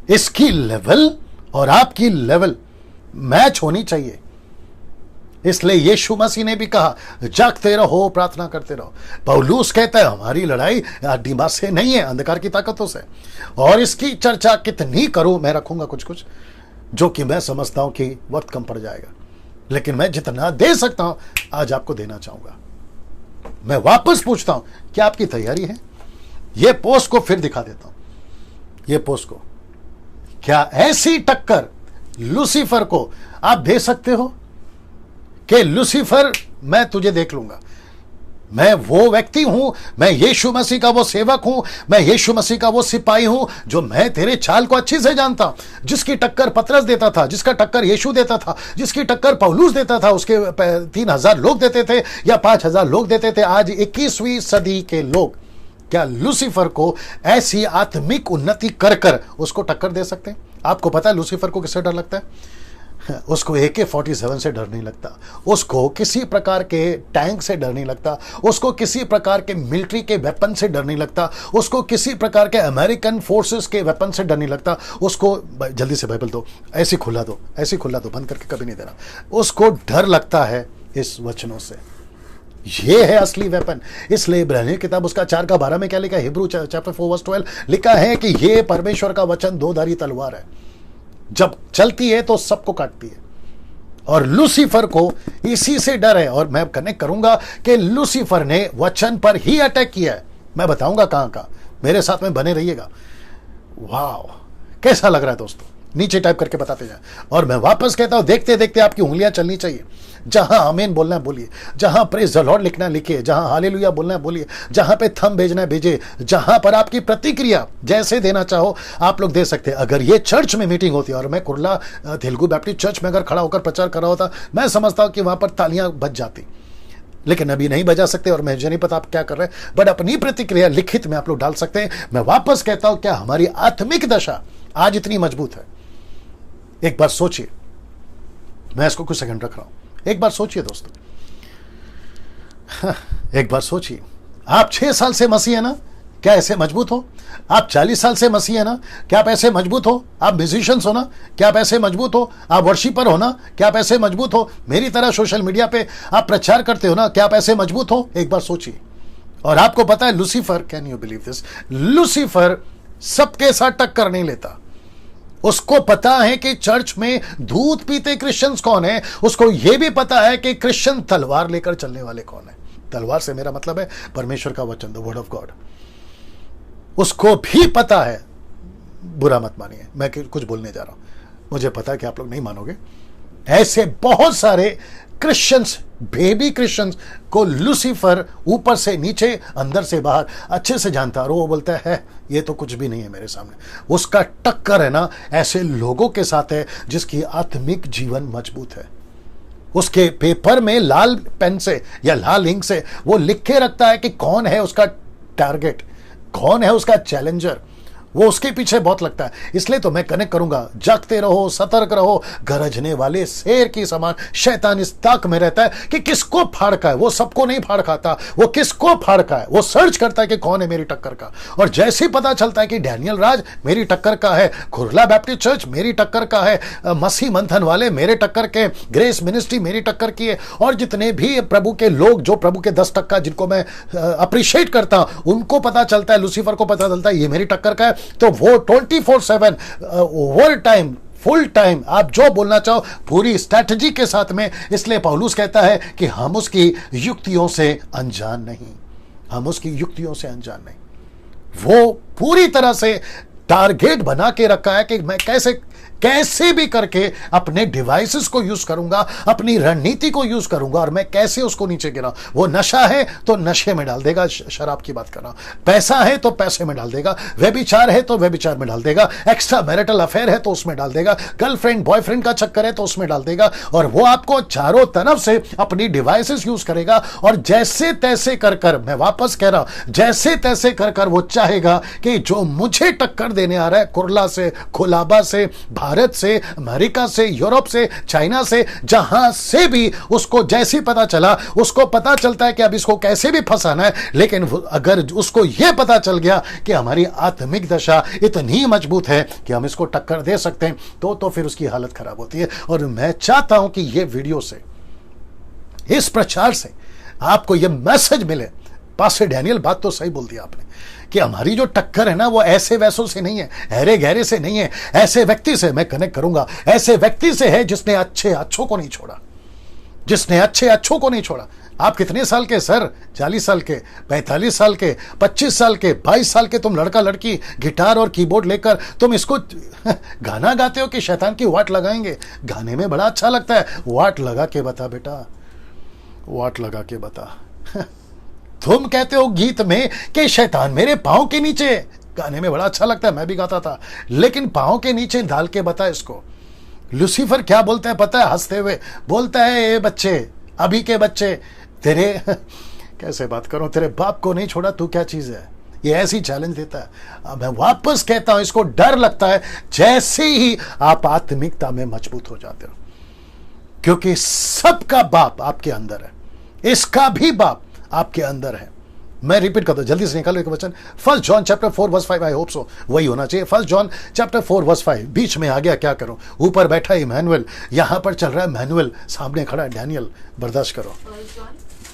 इसकी लेवल और आपकी लेवल मैच होनी चाहिए। इसलिए यीशु मसीह ने भी कहा, जागते रहो, प्रार्थना करते रहो। पौलुस कहता है, हमारी लड़ाई दिमाग से नहीं है, अंधकार की ताकतों से। और इसकी चर्चा कितनी करूं, मैं रखूंगा कुछ कुछ जो कि मैं समझता हूं कि वक्त कम पड़ जाएगा, लेकिन मैं जितना दे सकता हूं आज आपको देना चाहूंगा। मैं वापस पूछता हूं, क्या आपकी तैयारी है? ये पोस्ट को फिर दिखा देता हूं, ये पोस्ट को। क्या ऐसी टक्कर लूसीफर को आप दे सकते हो कि लूसीफर, मैं तुझे देख लूंगा, मैं वो व्यक्ति हूं, मैं यीशु मसीह का वो सेवक हूं, मैं यीशु मसीह का वो सिपाही हूं जो मैं तेरे चाल को अच्छे से जानता हूं। जिसकी टक्कर पतरस देता था, जिसका टक्कर यीशु देता था, जिसकी टक्कर पौलुस देता था, उसके 3000 लोग देते थे या 5000 लोग देते थे। आज 21वीं सदी के लोग क्या लूसीफर को ऐसी आत्मिक उन्नति कर कर उसको टक्कर दे सकते हैं? आपको पता है लूसीफर को किससे डर लगता है? उसको AK-47 से डर नहीं लगता, उसको किसी प्रकार के टैंक से डर नहीं लगता, उसको किसी प्रकार के मिलिट्री के वेपन से डर नहीं लगता, उसको किसी प्रकार के अमेरिकन फोर्सेस के वेपन से डर नहीं लगता। उसको जल्दी से बाइबल दो, ऐसी खुला दो, ऐसी खुला दो, बंद करके कभी नहीं देना। उसको डर लगता है इस वचनों से। ये है असली वेपन। इसलिए इब्रानियों किताब उसका 4:12 में क्या लिखा है? हिब्रू चैप्टर 4:12 लिखा है कि ये परमेश्वर का वचन दो-धारी तलवार है, जब चलती है तो सबको काटती है। और लूसीफर को इसी से डर है। और मैं कनेक्ट करूंगा कि लूसीफर ने वचन पर ही अटैक किया है। मैं बताऊंगा कहां का, मेरे साथ में बने रहिएगा। वाह, कैसा लग रहा है दोस्तों? नीचे टाइप करके बताते जाए। और मैं वापस कहता हूं, देखते देखते आपकी उंगलियां चलनी चाहिए। जहां आमीन बोलना है बोलिए, जहां प्रेज द लॉर्ड लिखना है लिखिए, जहां हालेलुया बोलना है बोलिए, जहां पे थंब भेजना है भेजिए, जहां पर आपकी प्रतिक्रिया जैसे देना चाहो आप लोग दे सकते हैं। अगर ये चर्च में मीटिंग होती है और मैं कुर्ला तेलुगु बैप्टिस्ट चर्च में अगर खड़ा होकर प्रचार कर रहा होता, मैं समझता हूं कि वहां पर तालियां बज जाती, लेकिन अभी नहीं बजा सकते और मुझे नहीं पता आप क्या कर रहे हैं। बट अपनी प्रतिक्रिया लिखित में आप लोग डाल सकते हैं। मैं वापस कहता हूं, क्या हमारी आत्मिक दशा आज इतनी मजबूत है? एक बार सोचिए, मैं इसको कुछ सेकंड रख रहा हूं। एक बार सोचिए दोस्तों, एक बार सोचिए। आप 6 साल से मसीह है ना, क्या ऐसे मजबूत हो? आप 40 साल से मसीह है ना, क्या आप ऐसे मजबूत हो? आप म्यूजिशियंस हो ना, क्या आप ऐसे मजबूत हो? आप वर्शिपर हो ना, क्या आप ऐसे मजबूत हो? मेरी तरह सोशल मीडिया पे आप प्रचार करते हो ना, क्या आप ऐसे मजबूत हो? एक बार सोचिए। और आपको पता है Lucifer, can you believe this, Lucifer सबके साथ टक्कर नहीं लेता। उसको पता है कि चर्च में दूध पीते क्रिश्चियंस कौन है, उसको यह भी पता है कि क्रिश्चियन तलवार लेकर चलने वाले कौन है। तलवार से मेरा मतलब है परमेश्वर का वचन, द वर्ड ऑफ गॉड। उसको भी पता है, बुरा मत मानिए मैं कुछ बोलने जा रहा हूं, मुझे पता है कि आप लोग नहीं मानोगे। ऐसे बहुत सारे क्रिश्चियंस, बेबी क्रिश्चियंस को लूसीफर ऊपर से नीचे अंदर से बाहर अच्छे से जानता है। और वो बोलता है ये तो कुछ भी नहीं है मेरे सामने। उसका टक्कर है ना ऐसे लोगों के साथ है जिसकी आत्मिक जीवन मजबूत है। उसके पेपर में लाल पेन से या लाल इंक से वो लिख के रखता है कि कौन है उसका टारगेट, कौन है उसका चैलेंजर। वो उसके पीछे बहुत लगता है। इसलिए तो मैं कनेक्ट करूंगा, जागते रहो, सतर्क रहो, गरजने वाले शेर की समान शैतान इस ताक में रहता है कि किसको फाड़ का है। वो सबको नहीं फाड़ खाता, वो किसको फाड़ का है। वो सर्च करता है कि कौन है मेरी टक्कर का। और जैसे ही पता चलता है कि डैनियल राज मेरी टक्कर का है, खुरला बैप्टिस्ट चर्च मेरी टक्कर का है, मसीह मंथन वाले मेरे टक्कर के, ग्रेस मिनिस्ट्री मेरी टक्कर की है, और जितने भी प्रभु के लोग जो प्रभु के 10% जिनको मैं अप्रिशिएट करता हूं, उनको पता चलता है, लूसीफर को पता चलता है ये मेरी टक्कर का है, तो वो 24/7 ओवर टाइम, फुल टाइम आप जो बोलना चाहो पूरी स्ट्रैटेजी के साथ में। इसलिए पौलुस कहता है कि हम उसकी युक्तियों से अनजान नहीं, हम उसकी युक्तियों से अनजान नहीं। वो पूरी तरह से टारगेट बना के रखा है कि मैं कैसे कैसे भी करके अपने डिवाइसेस को यूज करूंगा, अपनी रणनीति को यूज करूंगा और मैं कैसे उसको नीचे गिरा। वो नशा है तो नशे में डाल देगा, शराब की बात कर रहा हूं, पैसा है तो पैसे में डाल देगा, व्यभिचार है तो व्यभिचार में डाल देगा, एक्स्ट्रा मैरिटल अफेयर है तो उसमें डाल देगा, गर्लफ्रेंड बॉयफ्रेंड का चक्कर है तो उसमें डाल देगा, और वो आपको चारों तरफ से अपनी डिवाइसेस यूज करेगा। और जैसे तैसे कर कर, मैं वापस कह रहा हूं, जैसे तैसे कर कर वो चाहेगा कि जो मुझे टक्कर देने आ रहा है, कुरला से, कुलाबा से, भारत से, अमेरिका से, यूरोप से, चाइना से, जहां से भी उसको जैसे पता चला, उसको पता चलता है कि अब इसको कैसे भी फंसाना है। लेकिन अगर उसको यह पता चल गया कि हमारी आत्मिक दशा इतनी मजबूत है कि हम इसको टक्कर दे सकते हैं, तो फिर उसकी हालत खराब होती है। और मैं चाहता हूं कि यह वीडियो से, इस प्रचार से आपको यह मैसेज मिले, पास्टर डैनियल बात तो सही बोल दिया आपने, कि हमारी जो टक्कर है ना वो ऐसे वैसों से नहीं है, अहरे गहरे से नहीं है, ऐसे व्यक्ति से मैं कनेक्ट करूंगा, ऐसे व्यक्ति से है जिसने अच्छे अच्छों को नहीं छोड़ा, जिसने अच्छे अच्छों को नहीं छोड़ा। आप कितने साल के सर? 40 साल के, 45 साल के, 25 साल के, 22 साल के तुम लड़का लड़की गिटार और कीबोर्ड लेकर तुम इसको गाना गाते हो कि शैतान की वाट लगाएंगे। गाने में बड़ा अच्छा लगता है, वाट लगा के बता बेटा, वाट लगा के बता। तुम कहते हो गीत में कि शैतान मेरे पांव के नीचे, गाने में बड़ा अच्छा लगता है, मैं भी गाता था, लेकिन पांव के नीचे डाल के बता इसको। लूसीफर क्या बोलता है पता है? हंसते हुए बोलता है, ए बच्चे, अभी के बच्चे, तेरे कैसे बात करूं, तेरे बाप को नहीं छोड़ा, तू क्या चीज है? ये ऐसी चैलेंज देता है। अब मैं वापस कहता हूं, इसको डर लगता है जैसे ही आप आत्मिकता में मजबूत हो जाते हो, क्योंकि सबका बाप आपके अंदर है, इसका भी बाप आपके अंदर है। मैं रिपीट करता हूं, जल्दी से निकालो एक वचन, 1 John chapter 4 verse 5, I hope so वही होना चाहिए। 1 जॉन चैप्टर 4 वर्स 5, बीच में आ गया, क्या करूं? ऊपर बैठा इमैनुअल, यहां पर चल रहा है मैनुअल, सामने खड़ा है डैनियल, बर्दाश्त करो।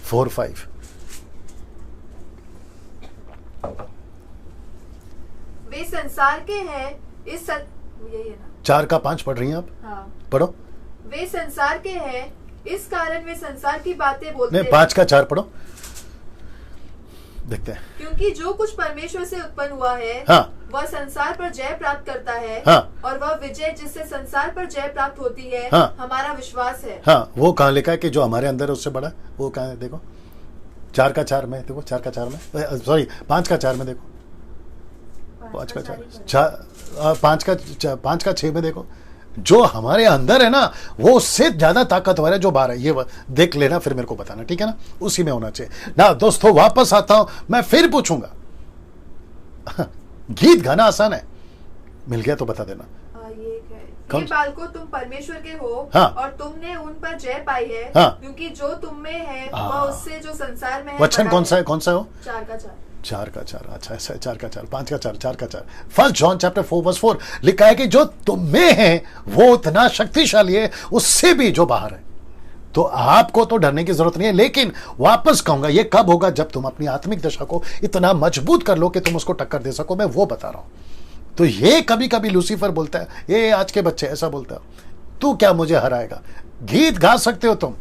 4:5 वे संसार के हैं, यही है ना? 4 का 5 पढ़ रही हैं आप? हाँ। पढ़ो। वे संसार के हैं, इस कारण वे संसार की बातें बोलते हैं। 5 का 4 पढ़ो, देखते हैं। क्योंकि जो कुछ परमेश्वर से उत्पन्न हुआ है, हाँ। वह संसार पर जय प्राप्त करता है, हाँ। और वह विजय जिससे संसार पर जय प्राप्त होती है, हाँ। हमारा विश्वास है। हाँ, वो कहाँ लिखा है कि जो हमारे अंदर है उससे बड़ा? वो कहाँ है? देखो 4 का 4 में, देखो 4 का 4 में, सॉरी 5 का 4 में देखो, 5 का 4, 5 का 6 में देखो, जो हमारे अंदर है ना वो उससे ज्यादा ताकतवर है जो बाहर है। ये देख लेना, फिर मेरे को बताना, ठीक है ना? उसी में होना चाहिए ना। दोस्तों वापस आता हूं, मैं फिर पूछूंगा, गीत गाना आसान है, मिल गया तो बता देना। ये बालको तुम परमेश्वर के हो, हाँ। और तुमने उन पर जय पाई है, हाँ। क्योंकि जो तुम में है वह उससे जो संसार में है वचन कौन सा है? कौन सा हो? 4 का 4। 4 का 4, अच्छा ऐसा है, 4 का 4, 5 का 4, 4 का 4। 1 जॉन चैप्टर 4 वर्स 4 लिखा है कि जो तुम में है वो इतना शक्तिशाली है उससे भी जो बाहर है। तो आपको तो डरने की जरूरत नहीं है, लेकिन वापस कहूंगा ये कब होगा? जब तुम अपनी आत्मिक दशा को इतना मजबूत कर लो कि तुम उसको टक्कर दे सको। मैं वो बता रहा हूं। तो ये कभी कभी लूसीफर बोलता है, ये आज के बच्चे ऐसा बोलता है, तू क्या मुझे हराएगा? गीत गा सकते हो तुम,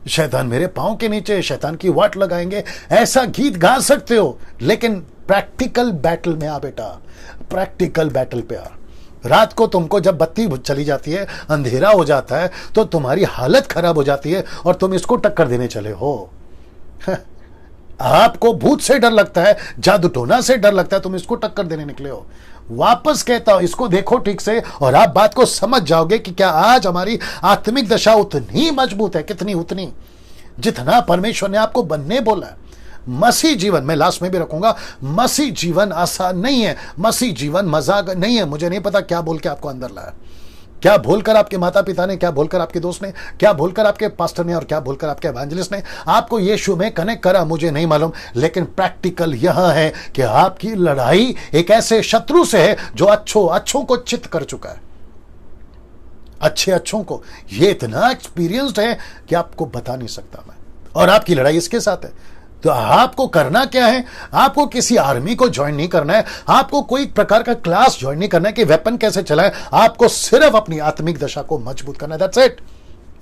शैतान मेरे पांव के नीचे, शैतान की वाट लगाएंगे, ऐसा गीत गा सकते हो, लेकिन प्रैक्टिकल बैटल में आ बेटा, प्रैक्टिकल बैटल पे आ। रात को तुमको जब बत्ती चली जाती है, अंधेरा हो जाता है, तो तुम्हारी हालत खराब हो जाती है और तुम इसको टक्कर देने चले हो। आपको भूत से डर लगता है, जादू टोना से डर लगता है, तुम इसको टक्कर देने निकले हो। वापस कहता हूं, इसको देखो ठीक से और आप बात को समझ जाओगे कि क्या आज हमारी आत्मिक दशा उतनी मजबूत है, कितनी उतनी जितना परमेश्वर ने आपको बनने बोला है। मसीह जीवन, मैं लास्ट में भी रखूंगा, मसीह जीवन आसान नहीं है, मसीह जीवन मजाक नहीं है। मुझे नहीं पता क्या बोल के आपको अंदर लाया, क्या बोलकर आपके माता पिता ने, क्या बोलकर आपके दोस्त ने, क्या बोलकर आपके पास्टर ने और क्या बोलकर आपके एवेंजलिस्ट ने आपको यीशु में कनेक्ट करा, मुझे नहीं मालूम। लेकिन प्रैक्टिकल यह है कि आपकी लड़ाई एक ऐसे शत्रु से है जो अच्छों को चित कर चुका है, अच्छों को। ये इतना एक्सपीरियंस्ड है कि आपको बता नहीं सकता मैं। और आपकी लड़ाई इसके साथ है। तो आपको करना क्या है? आपको किसी आर्मी को ज्वाइन नहीं करना है, आपको कोई प्रकार का क्लास ज्वाइन नहीं करना है कि वेपन कैसे चलाएं। आपको सिर्फ अपनी आत्मिक दशा को मजबूत करना है, दैट्स इट।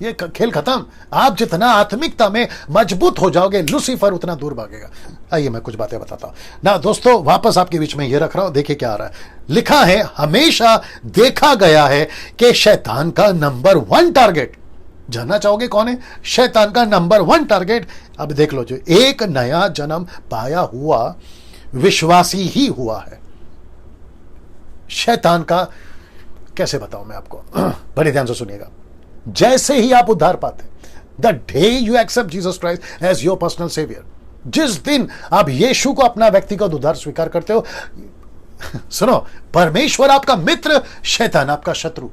ये खेल खत्म। आप जितना आत्मिकता में मजबूत हो जाओगे, लूसीफर उतना दूर भागेगा। आइए मैं कुछ बातें बताता हूं ना दोस्तों, वापस आपके बीच में ये रख रहा हूं। देखिए क्या आ रहा है, लिखा है हमेशा देखा गया है कि शैतान का नंबर 1 टारगेट, जानना चाहोगे कौन है शैतान का नंबर 1 टारगेट? अब देख लो, जो एक नया जन्म पाया हुआ विश्वासी ही हुआ है। शैतान का कैसे बताऊं मैं आपको, बड़े ध्यान से सुनिएगा। जैसे ही आप उद्धार पाते, the day you accept Jesus Christ as your personal saviour, जिस दिन आप यीशु को अपना व्यक्तिगत उद्धार स्वीकार करते हो, सुनो, परमेश्वर आपका मित्र, शैतान आपका शत्रु।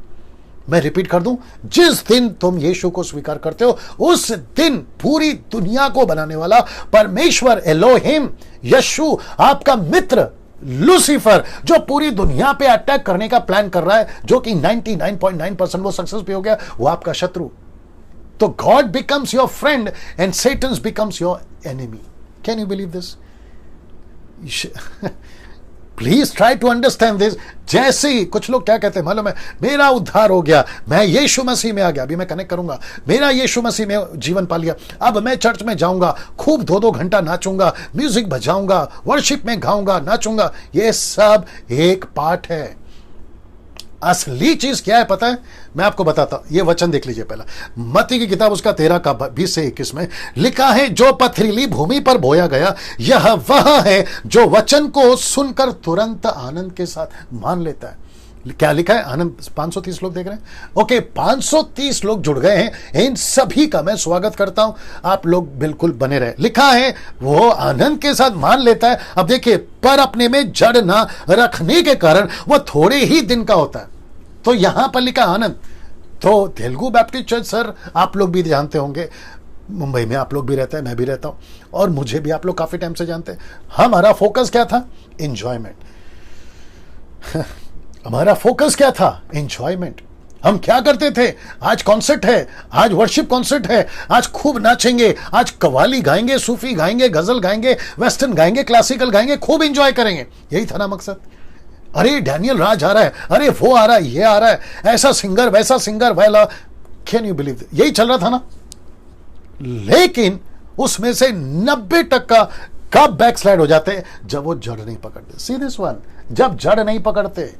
मैं रिपीट कर दूं, जिस दिन तुम यीशु को स्वीकार करते हो, उस दिन पूरी दुनिया को बनाने वाला परमेश्वर एलोहिम यीशु आपका मित्र, लूसीफर जो पूरी दुनिया पे अटैक करने का प्लान कर रहा है, जो कि 99.9% वो सक्सेस भी हो गया, वो आपका शत्रु। तो God becomes your friend and Satan becomes your enemy. Can you believe this? Please try to understand this. जैसे ही कुछ लोग क्या कहते हैं मालूम है, मेरा उद्धार हो गया, मैं यीशु मसीह में आ गया, अभी मैं कनेक्ट करूंगा, मेरा यीशु मसीह में जीवन पा लिया, अब मैं चर्च में जाऊंगा, खूब 2-2 घंटा नाचूंगा, म्यूजिक बजाऊंगा, वर्शिप में गाऊंगा, नाचूंगा। ये सब एक पार्ट है। असली चीज क्या है पता है? मैं आपको बताता हूं, ये वचन देख लीजिए पहला, मत्ती की किताब उसका 13 का 20 से 21 में लिखा है, जो पथरीली भूमि पर बोया गया, यह वह है जो वचन को सुनकर तुरंत आनंद के साथ मान लेता है। क्या लिखा है? आनंद। 530 लोग देख रहे हैं, ओके, 530 लोग जुड़ गए हैं, इन सभी का मैं स्वागत करता हूं। आप लोग बिल्कुल बने रहे। लिखा है वो आनंद के साथ मान लेता है। अब देखिए, पर अपने में जड़ ना रखने के कारण वह थोड़े ही दिन का होता है। तो यहां पर लिखा आनंद। तो तेलुगु बैप्टिस्ट चर्च, सर आप लोग भी जानते होंगे, मुंबई में आप लोग भी रहते हैं, मैं भी रहता हूं, और मुझे भी आप लोग काफी टाइम से जानते हैं। हमारा फोकस क्या था? एंजॉयमेंट। हमारा फोकस क्या था? एंजॉयमेंट। हम क्या करते थे? आज कॉन्सर्ट है, आज वर्शिप कॉन्सर्ट है, आज खूब नाचेंगे, आज कव्वाली गाएंगे, सूफी गाएंगे, गजल गाएंगे, वेस्टर्न गाएंगे, क्लासिकल गाएंगे, खूब एंजॉय करेंगे। यही था ना मकसद? अरे डैनियल राज आ रहा है, अरे वो आ रहा है, ये आ रहा है, ऐसा सिंगर वैसा सिंगर वाला। Can you believe? यही चल रहा था ना। लेकिन उसमें से 90% कब बैकस्लाइड हो जाते हैं? जब वो जड़ नहीं पकड़ते। सी दिस वन, जब जड़ नहीं पकड़ते।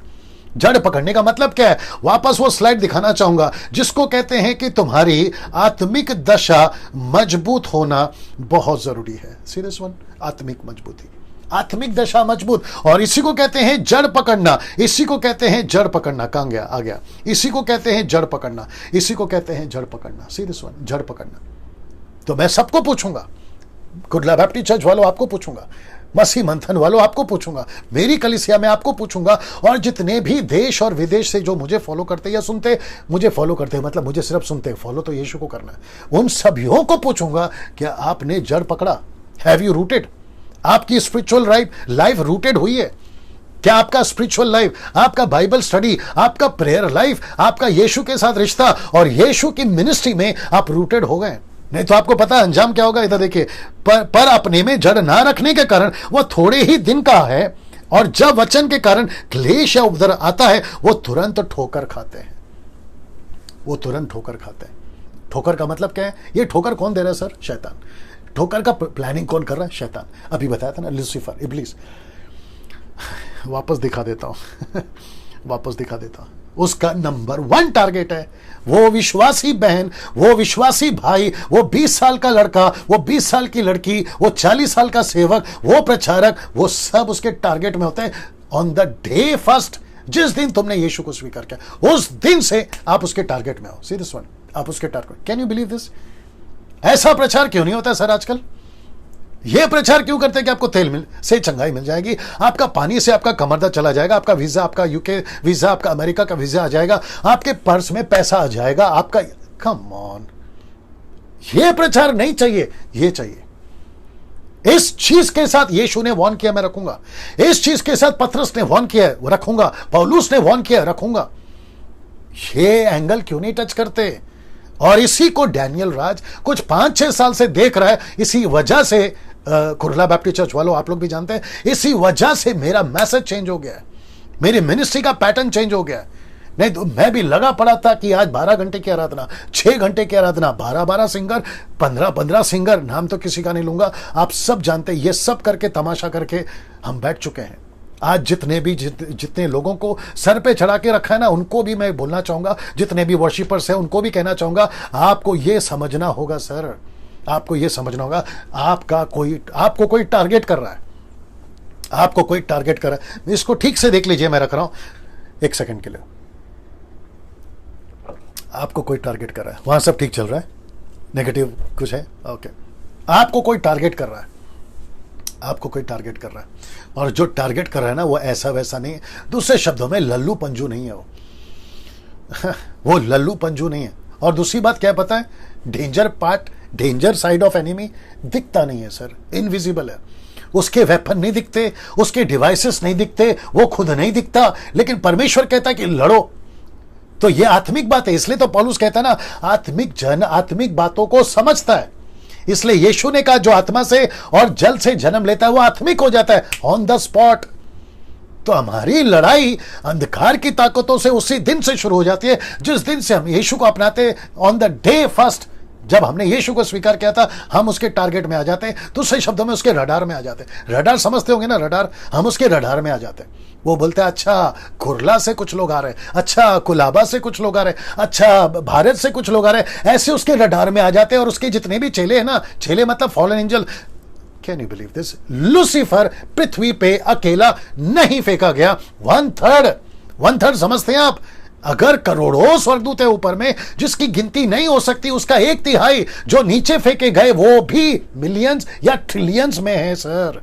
जड़ पकड़ने का मतलब क्या है? वापस वो स्लाइड दिखाना चाहूंगा, जिसको कहते हैं कि तुम्हारी आत्मिक दशा मजबूत होना बहुत जरूरी है। सी दिस वन, आत्मिक मजबूती, आत्मिक दशा मजबूत, और इसी को कहते हैं जड़ पकड़ना। इसी को कहते हैं जड़ पकड़ना। कहां गया? आ गया। इसी को कहते हैं जड़ पकड़ना, इसी को कहते हैं जड़ पकड़ना। सी दिस वन, जड़ पकड़ना। तो मैं सबको पूछूंगा, कुडला बैप्टिस्ट चर्च वालों आपको पूछूंगा, मसीह मंथन वालों आपको पूछूंगा, मेरी कलीसिया में आपको पूछूंगा, और जितने भी देश और विदेश से जो मुझे फॉलो करते या सुनते, मुझे फॉलो करते हैं मतलब मुझे सिर्फ सुनते हैं, फॉलो तो यीशु को करना है, उन सभियों को पूछूंगा, क्या आपने जड़ पकड़ा? Have you rooted? आपकी स्पिरिचुअल लाइफ रूटेड हुई है क्या? आपका स्पिरिचुअल लाइफ, आपका बाइबल स्टडी, आपका प्रेयर लाइफ, आपका यीशु के साथ रिश्ता और यीशु की मिनिस्ट्री में आप रूटेड हो गए? नहीं तो आपको पता है अंजाम क्या होगा। इधर देखिए, पर अपने में जड़ ना रखने के कारण वह थोड़े ही दिन का है, और जब वचन के कारण क्लेश या उपद्रव आता है, वो तुरंत ठोकर खाते हैं। वो तुरंत ठोकर खाते हैं। ठोकर का मतलब क्या है? ये ठोकर कौन दे रहा है सर? शैतान। ठोकर का प्लानिंग कौन कर रहा है? शैतान। अभी बताया था ना, लूसीफर, इब्लीस। वापस दिखा देता हूं वापस दिखा देता हूं। उसका नंबर 1 टारगेट है वो विश्वासी बहन, वो विश्वासी भाई, वो 20 साल का लड़का, वो 20 साल की लड़की, वो 40 साल का सेवक, वो प्रचारक, वो सब उसके टारगेट में होते हैं। ऑन द डे फर्स्ट, जिस दिन तुमने यीशु को स्वीकार किया, उस दिन से आप उसके टारगेट में हो। सी दिस वन, आप उसके target. Can you believe this? ऐसा प्रचार क्यों नहीं होता सर आजकल? यह प्रचार क्यों करते हैं कि आपको तेल से चंगाई मिल जाएगी, आपका पानी से आपका कमरदा चला जाएगा, आपका वीजा, आपका यूके वीजा, आपका अमेरिका का वीजा आ जाएगा, आपके पर्स में पैसा आ जाएगा, आपका। कम ऑन, यह प्रचार नहीं चाहिए, यह चाहिए। इस चीज के साथ यीशु ने वॉर्न किया, मैं रखूंगा। इस चीज के साथ पतरस ने वॉर्न किया, रखूंगा। पौलुस ने वॉर्न किया, रखूंगा। ये एंगल क्यों नहीं टच करते? और इसी को डैनियल राज कुछ 5-6 साल से देख रहा है। इसी वजह से कुरला बैप्टिस्ट चर्च वालों, आप लोग भी जानते हैं, इसी वजह से मेरा मैसेज चेंज हो गया है, मेरी मिनिस्ट्री का पैटर्न चेंज हो गया है। नहीं तो मैं भी लगा पड़ा था कि आज 12 घंटे की आराधना, 6 घंटे की आराधना, 12-12 सिंगर, 15-15 सिंगर, नाम तो किसी का नहीं लूंगा, आप सब जानते हैं, ये सब करके तमाशा करके हम बैठ चुके हैं। आज जितने लोगों को सर पे चढ़ा के रखा है ना, उनको भी मैं बोलना चाहूंगा, जितने भी वर्शिपर्स हैं उनको भी कहना चाहूंगा, आपको ये समझना होगा सर, आपको ये समझना होगा, आपको कोई टारगेट कर रहा है, आपको कोई टारगेट कर रहा है। इसको ठीक से देख लीजिए, मैं रख रहा हूं 1 सेकंड के लिए। आपको कोई टारगेट कर रहा है, वहां सब ठीक चल रहा है, नेगेटिव कुछ है, ओके। आपको कोई टारगेट कर रहा है, आपको कोई टारगेट कर रहा है, और जो टारगेट कर रहा है ना, वो ऐसा वैसा नहीं है। दूसरे शब्दों में लल्लू पंजू नहीं है वो लल्लू पंजू नहीं है। और दूसरी बात क्या पता है, डेंजर साइड ऑफ एनिमी दिखता नहीं है सर, इनविजिबल है। उसके वेपन नहीं दिखते, उसके डिवाइसेस नहीं दिखते, वो खुद नहीं दिखता, लेकिन परमेश्वर कहता है कि लड़ो। तो ये आत्मिक बात है, इसलिए तो पौलुस कहता है ना, आत्मिक बातों को समझता है। इसलिए यीशु ने कहा, जो आत्मा से और जल से जन्म लेता है वो आत्मिक हो जाता है ऑन द स्पॉट। तो हमारी लड़ाई अंधकार की ताकतों से उसी दिन से शुरू हो जाती है जिस दिन से हम यीशु को अपनाते, ऑन द डे फर्स्ट। जब हमने यीशु को स्वीकार किया था, हम उसके टारगेट में आ जाते हैं, दूसरे शब्दों में उसके रडार में आ जाते हैं। रडार समझते होंगे ना, रडार, हम उसके रडार में आ जाते हैं। वो बोलते हैं, अच्छा कुरला से कुछ लोग आ रहे हैं, अच्छा कुलाबा से कुछ लोग आ रहे हैं, अच्छा भारत से कुछ लोग आ रहे हैं, ऐसे उसके रडार में आ जाते हैं। और उसके जितने भी चेले हैं ना, चेले मतलब fallen angel, can you believe this, Lucifer पृथ्वी पे अकेला नहीं फेंका गया। 1/3 समझते हैं आप? अगर करोड़ों स्वर्गदूत है ऊपर में, जिसकी गिनती नहीं हो सकती, उसका 1/3 जो नीचे फेंके गए वो भी मिलियंस या ट्रिलियंस में है सर।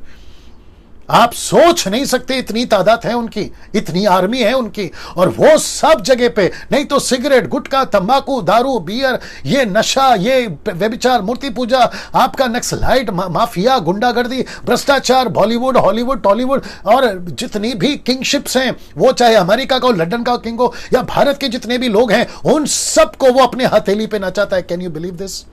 आप सोच नहीं सकते, इतनी तादाद है उनकी, इतनी आर्मी है उनकी, और वो सब जगह पे। नहीं तो सिगरेट, गुटखा, तंबाकू, दारू, बियर, ये नशा, ये व्यभिचार, मूर्ति पूजा, आपका नक्सलाइट, माफिया, गुंडागर्दी, भ्रष्टाचार, बॉलीवुड, हॉलीवुड, टॉलीवुड, और जितनी भी किंगशिप्स हैं, वो चाहे अमेरिका का हो, लंदन का किंग हो, या भारत के जितने भी लोग हैं, उन सबको वो अपने हथेली पे नचाता है। Can you believe this?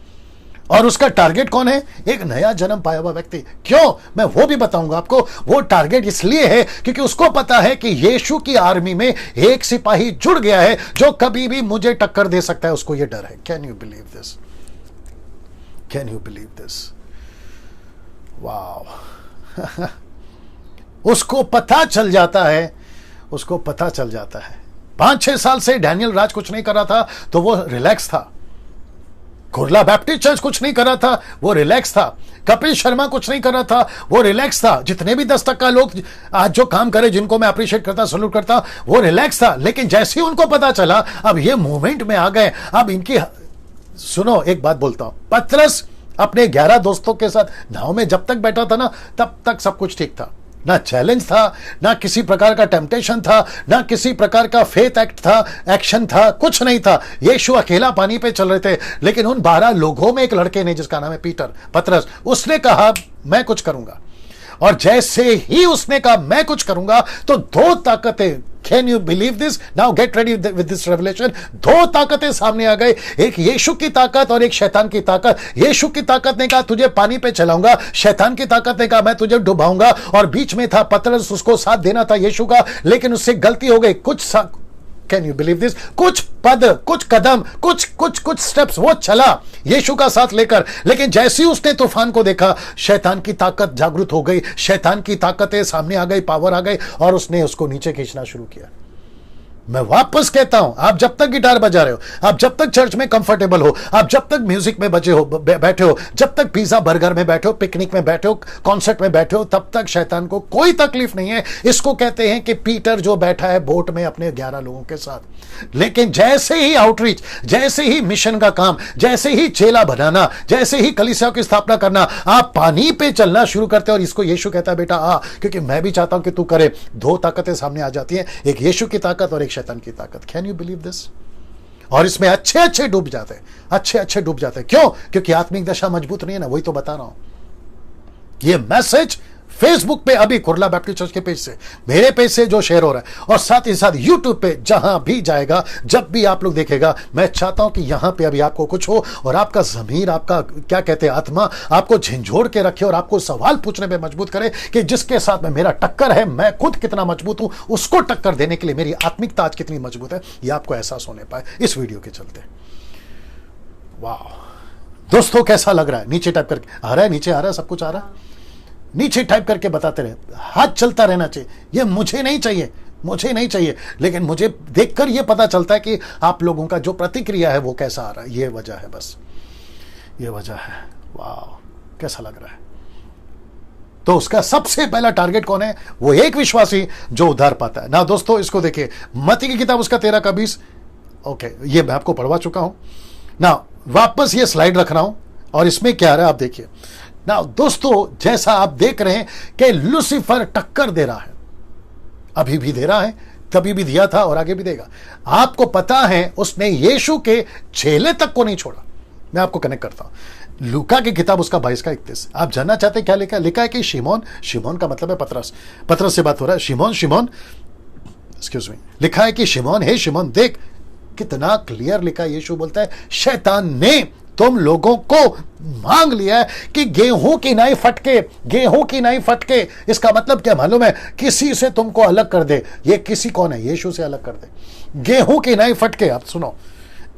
और उसका टारगेट कौन है? एक नया जन्म पाया हुआ व्यक्ति। क्यों? मैं वो भी बताऊंगा आपको। वो टारगेट इसलिए है क्योंकि उसको पता है कि यीशु की आर्मी में एक सिपाही जुड़ गया है जो कभी भी मुझे टक्कर दे सकता है। उसको ये डर है। Can you believe this? Can you believe this? वाह। उसको पता चल जाता है, उसको पता चल जाता है। 5-6 साल से डैनियल राज कुछ नहीं कर रहा था तो वो रिलैक्स था। कुरला बैप्टिस्ट चर्च कुछ नहीं कर रहा था, वो रिलैक्स था। कपिल शर्मा कुछ नहीं कर रहा था, वो रिलैक्स था। जितने भी 10% लोग आज जो काम करे, जिनको मैं अप्रिशिएट करता, सल्यूट करता, वो रिलैक्स था। लेकिन जैसे ही उनको पता चला अब ये मूवमेंट में आ गए, अब इनकी सुनो, एक बात बोलता हूं, पतरस अपने 11 दोस्तों के साथ नाव में जब तक बैठा था ना, तब तक सब कुछ ठीक था। ना चैलेंज था, ना किसी प्रकार का टेम्पटेशन था, ना किसी प्रकार का फेथ एक्ट था, एक्शन था, कुछ नहीं था। यीशु अकेला पानी पे चल रहे थे। लेकिन उन 12 लोगों में एक लड़के ने, जिसका नाम है पतरस, उसने कहा मैं कुछ करूंगा। और जैसे ही उसने कहा मैं कुछ करूंगा, तो 2 ताकतें, can you believe this? Now get ready with this revelation. 2 ताकतें सामने आ गई, एक यीशु की ताकत और एक शैतान की ताकत। यीशु की ताकत ने कहा तुझे पानी पे चलाऊंगा, शैतान की ताकत ने कहा मैं तुझे डुबाऊंगा। और बीच में था पतरस, उसको साथ देना था यीशु का, लेकिन उससे गलती हो गई। Can you believe this? कुछ पद, कुछ कदम, कुछ स्टेप्स वो चला यीशु का साथ लेकर, लेकिन जैसे ही उसने तूफान को देखा, शैतान की ताकत जागृत हो गई, शैतान की ताकतें सामने आ गई, पावर आ गई, और उसने उसको नीचे खींचना शुरू किया। मैं वापस कहता हूं, आप जब तक गिटार बजा रहे हो, आप जब तक चर्च में कंफर्टेबल हो, आप जब तक म्यूजिक में बैठे हो, जब तक पिज्जा बर्गर में बैठे हो, पिकनिक में बैठे हो, कॉन्सर्ट में बैठे हो, तब तक शैतान को कोई तकलीफ नहीं है। इसको कहते हैं कि पीटर जो बैठा है बोट में अपने 11 लोगों के साथ। लेकिन जैसे ही आउटरीच, जैसे ही मिशन का काम, जैसे ही चेला बनाना, जैसे ही कलीसिया की स्थापना करना, आप पानी पे चलना शुरू करते हो। और इसको यीशु कहता है बेटा आ, क्योंकि मैं भी चाहता हूं कि तू करे। 2 ताकतें सामने आ जाती हैं, एक यीशु की ताकत और एक शैतान की ताकत। Can you believe this? और इसमें अच्छे डूब जाते हैं, अच्छे डूब जाते हैं। क्यों? क्योंकि आत्मिक दशा मजबूत नहीं है ना। वही तो बता रहा हूं। ये मैसेज फेसबुक पे अभी कुरला बैप्टिस्ट चर्च के पेज से, मेरे पेज से जो शेयर हो रहा है, और साथ ही साथ यूट्यूब पे जहां भी जाएगा, जब भी आप लोग देखेगा, मैं चाहता हूं कि यहां पे अभी आपको कुछ हो और आपका जमीर, आपका क्या कहते हैं आत्मा, आपको झिंझोड़ के रखे और आपको सवाल पूछने में मजबूत करे कि जिसके साथ में मेरा टक्कर है, मैं खुद कितना मजबूत हूं, उसको टक्कर देने के लिए मेरी आत्मिकता आज कितनी मजबूत है, यह आपको एहसास होने पाए इस वीडियो के चलते। वाह दोस्तों, कैसा लग रहा है? नीचे टाइप करके आ रहा है, नीचे आ रहा है, सब कुछ आ रहा है, नीचे टाइप करके बताते रहे, हाथ चलता रहना चाहिए। ये मुझे नहीं चाहिए, मुझे नहीं चाहिए, लेकिन मुझे देखकर ये पता चलता है कि आप लोगों का जो प्रतिक्रिया है वो कैसा आ रहा है। ये वजह है, बस ये वजह है। वाह, कैसा लग रहा है? तो उसका सबसे पहला टारगेट कौन है? वो एक विश्वासी जो उद्धार पाता है ना। दोस्तों इसको देखिए, मत्ती की किताब उसका 13 का 20, ओके, ये मैं आपको पढ़वा चुका हूं ना। वापस ये स्लाइड रख रहा हूं और इसमें क्या आ रहा है आप देखिए ना। दोस्तों जैसा आप देख रहे हैं कि लूसीफर टक्कर दे रहा है, अभी भी दे रहा है, कभी भी दिया था और आगे भी देगा। आपको पता है उसने यीशु के चेले तक को नहीं छोड़ा। मैं आपको कनेक्ट करता हूं, लूका की किताब उसका 22 का 31। आप जानना चाहते हैं क्या लिखा है? लिखा है कि शिमोन, शिमोन का मतलब है पतरस, पतरस से बात हो रहा है। शिमोन, शिमोन, एक्सक्यूज मी, लिखा है कि शिमोन, हे शिमोन, देख कितना क्लियर लिखा है। यीशु बोलता है शैतान ने तुम लोगों को मांग लिया है कि गेहूं की नाई फटके, गेहूं की नाई फटके। इसका मतलब क्या मालूम है? किसी से तुमको अलग कर दे। ये किसी कौन है? यीशु से अलग कर दे। गेहूं की नाई फटके। आप सुनो,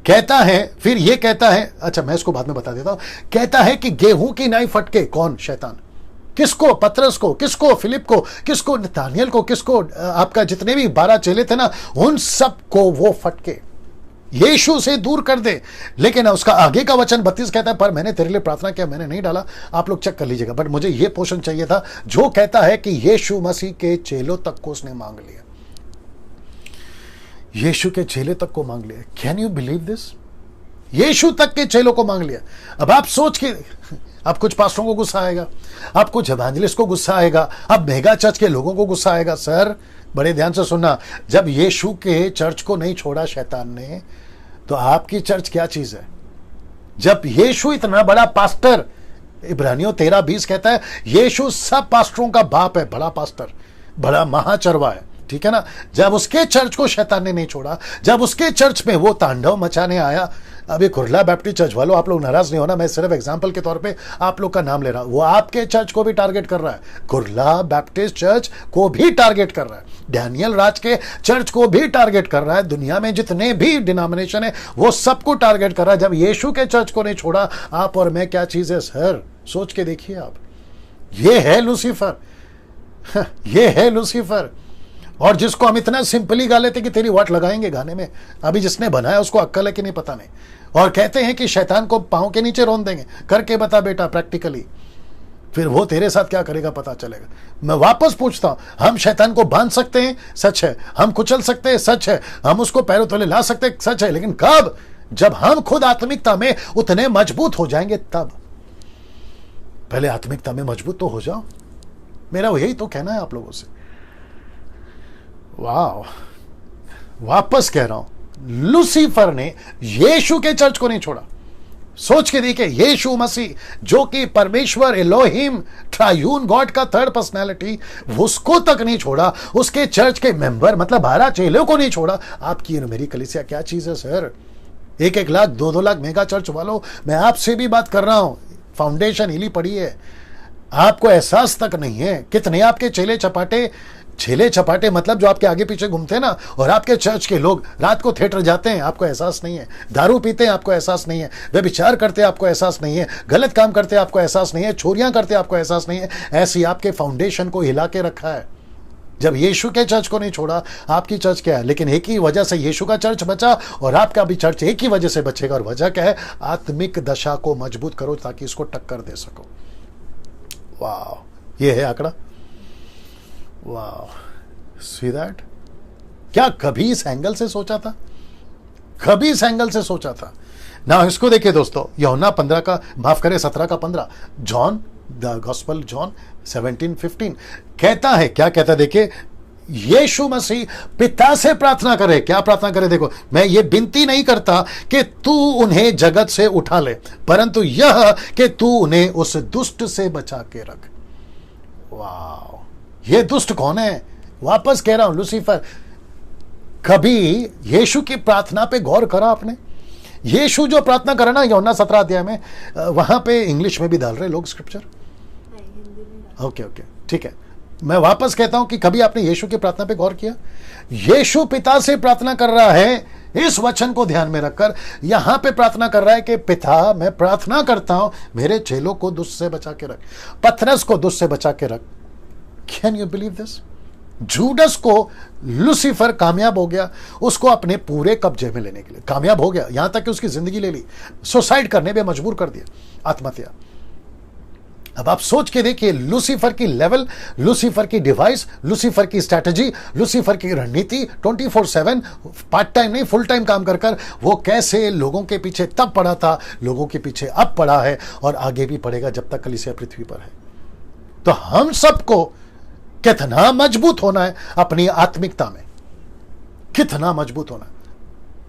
कहता है, फिर ये कहता है, अच्छा मैं इसको बाद में बता देता हूं। कहता है कि गेहूं की नाई फटके। कौन? शैतान। किसको? पतरस को। किसको? फिलिप को। किसको? नतानियल को। किसको? आपका जितने भी 12 चेले थे ना, उन सबको वो फटके यीशु से दूर कर दे। लेकिन उसका आगे का वचन 32 कहता है, पर मैंने तेरे लिए प्रार्थना किया, मैंने नहीं डाला। आप लोग चेक कर लीजिएगा, बट मुझे यह पोर्शन चाहिए था जो कहता है कि यीशु मसीह के चेलों तक को उसने मांग लिया। यीशु के चेले तक को मांग लिया। Can you believe this? यीशु तक के चेलों को मांग लिया। अब आप सोच के, अब कुछ पास्टरों को गुस्सा आएगा, अब कुछ एवेंजलिस्ट को गुस्सा आएगा, अब मेगा चर्च के लोगों को गुस्सा आएगा। सर बड़े ध्यान से सुनना, जब यीशु के चर्च को नहीं छोड़ा शैतान ने, तो आपकी चर्च क्या चीज है? जब यीशु इतना बड़ा पास्टर, इब्रानियों 13:20 कहता है यीशु सब पास्टरों का बाप है, बड़ा पास्टर, बड़ा महाचरवा है, ठीक है ना। जब उसके चर्च को शैतान ने नहीं छोड़ा, जब उसके चर्च में वो तांडव मचाने आया। अभी कुरला बैप्टिस्ट चर्च वालों, आप लोग नाराज नहीं होना, मैं सिर्फ एग्जांपल के तौर पे आप लोग का नाम ले रहा हूं। वो आपके चर्च को भी टारगेट कर रहा है, कुरला बैप्टिस्ट चर्च को भी टारगेट कर रहा है, डैनियल राज के चर्च को भी टारगेट कर रहा है, दुनिया में जितने भी डिनोमिनेशन है वो सबको टारगेट कर रहा है। जब यीशु के चर्च को नहीं छोड़ा, आप और मैं क्या चीज है सर? सोच के देखिए आप। ये है लूसीफर, ये है लूसीफर। और जिसको हम इतना सिंपली गा लेते कि तेरी वाट लगाएंगे गाने में, अभी जिसने बनाया उसको अक्ल है कि नहीं पता नहीं। और कहते हैं कि शैतान को पांव के नीचे रोन देंगे। करके बता बेटा प्रैक्टिकली, फिर वो तेरे साथ क्या करेगा पता चलेगा। मैं वापस पूछता हूं, हम शैतान को बांध सकते हैं, सच है। हम कुचल सकते हैं, सच है। हम उसको पैरों तले ला सकते हैं, सच है। लेकिन कब? जब हम खुद आत्मिकता में उतने मजबूत हो जाएंगे तब। पहले आत्मिकता में मजबूत तो हो जाओ, मेरा यही तो कहना है आप लोगों से। वाह, वापस कह रहा हूं, लूसीफर ने यीशु के चर्च को नहीं छोड़ा। सोच के देखिए, यीशु मसीह जो कि परमेश्वर एलोहिम ट्रायून गॉड का थर्ड पर्सनालिटी, उसको तक नहीं छोड़ा। उसके चर्च के मेंबर मतलब 12 चेलों को नहीं छोड़ा। आपकी मेरी कलीसिया क्या चीज है sir? 1-1 lakh 2-2 lakh mega church वालों, मैं आपसे भी बात कर रहा हूं। फाउंडेशन हिली पड़ी है, आपको एहसास तक नहीं है। कितने आपके चेले चपाटे, छेले छपाटे मतलब जो आपके आगे पीछे घूमते हैं ना, और आपके चर्च के लोग रात को थिएटर जाते हैं, आपको एहसास नहीं है। दारू पीते हैं, आपको एहसास नहीं है। व्यभिचार करते हैं, आपको एहसास नहीं है। गलत काम करते हैं, आपको एहसास नहीं है। चोरियां करते हैं, आपको एहसास नहीं है। ऐसी आपके फाउंडेशन को हिला के रखा है। जब यीशु के चर्च को नहीं छोड़ा, आपकी चर्च क्या है? लेकिन एक ही वजह से यीशु का चर्च बचा और आपका भी चर्च एक ही वजह से बचेगा। और वजह क्या है? आत्मिक दशा को मजबूत करो ताकि इसको टक्कर दे सको। वाह, ये है आंकड़ा। वाह, सी दैट? क्या कभी इस एंगल से सोचा था? कभी इस एंगल से सोचा था ना। इसको देखिए दोस्तों, यूहन्ना 15 का, माफ करें 17 का 15, जॉन द गॉस्पेल जॉन 17:15 कहता है, क्या कहता है देखिए, यीशु मसीह पिता से प्रार्थना करे। क्या प्रार्थना करे? देखो, मैं ये विनती नहीं करता कि तू उन्हें जगत से उठा ले, परंतु यह कि तू उन्हें उस दुष्ट से बचा के रख। वाह, ये दुष्ट कौन है? वापस कह रहा हूं, लूसीफर। कभी यीशु की प्रार्थना पे गौर करा आपने? यीशु जो प्रार्थना करा ना यूहन्ना 17 अध्याय में, वहां पे इंग्लिश में भी डाल रहे लोग स्क्रिप्चर। ओके ओके, ठीक है। मैं वापस कहता हूं कि कभी आपने यीशु की प्रार्थना पे गौर किया? यीशु पिता से प्रार्थना कर रहा है, इस वचन को ध्यान में रखकर यहां पे प्रार्थना कर रहा है कि पिता, मैं प्रार्थना करता हूं मेरे चेलों को दुष्ट से बचा के रख, पतरस को दुष्ट से बचा के रख। Can you believe this? Judas को लूसीफर कामयाब हो गया, उसको अपने पूरे कब्जे में लेने के लिए कामयाब हो गया, यहां तक कि उसकी जिंदगी ले ली, सुसाइड करने पे मजबूर कर दिया, आत्महत्या। अब आप सोच के देखिए, लूसीफर की लेवल, लूसीफर की डिवाइस, लूसीफर की स्ट्रैटेजी, लूसीफर की रणनीति, 24/7 पार्ट टाइम नहीं फुल टाइम काम कर कर वो कैसे लोगों के पीछे तब पड़ा था, लोगों के पीछे अब पड़ा है और आगे भी पड़ेगा जब तक कलीसिया पृथ्वी पर है। तो हम सबको कितना मजबूत होना है अपनी आत्मिकता में, कितना मजबूत होना है।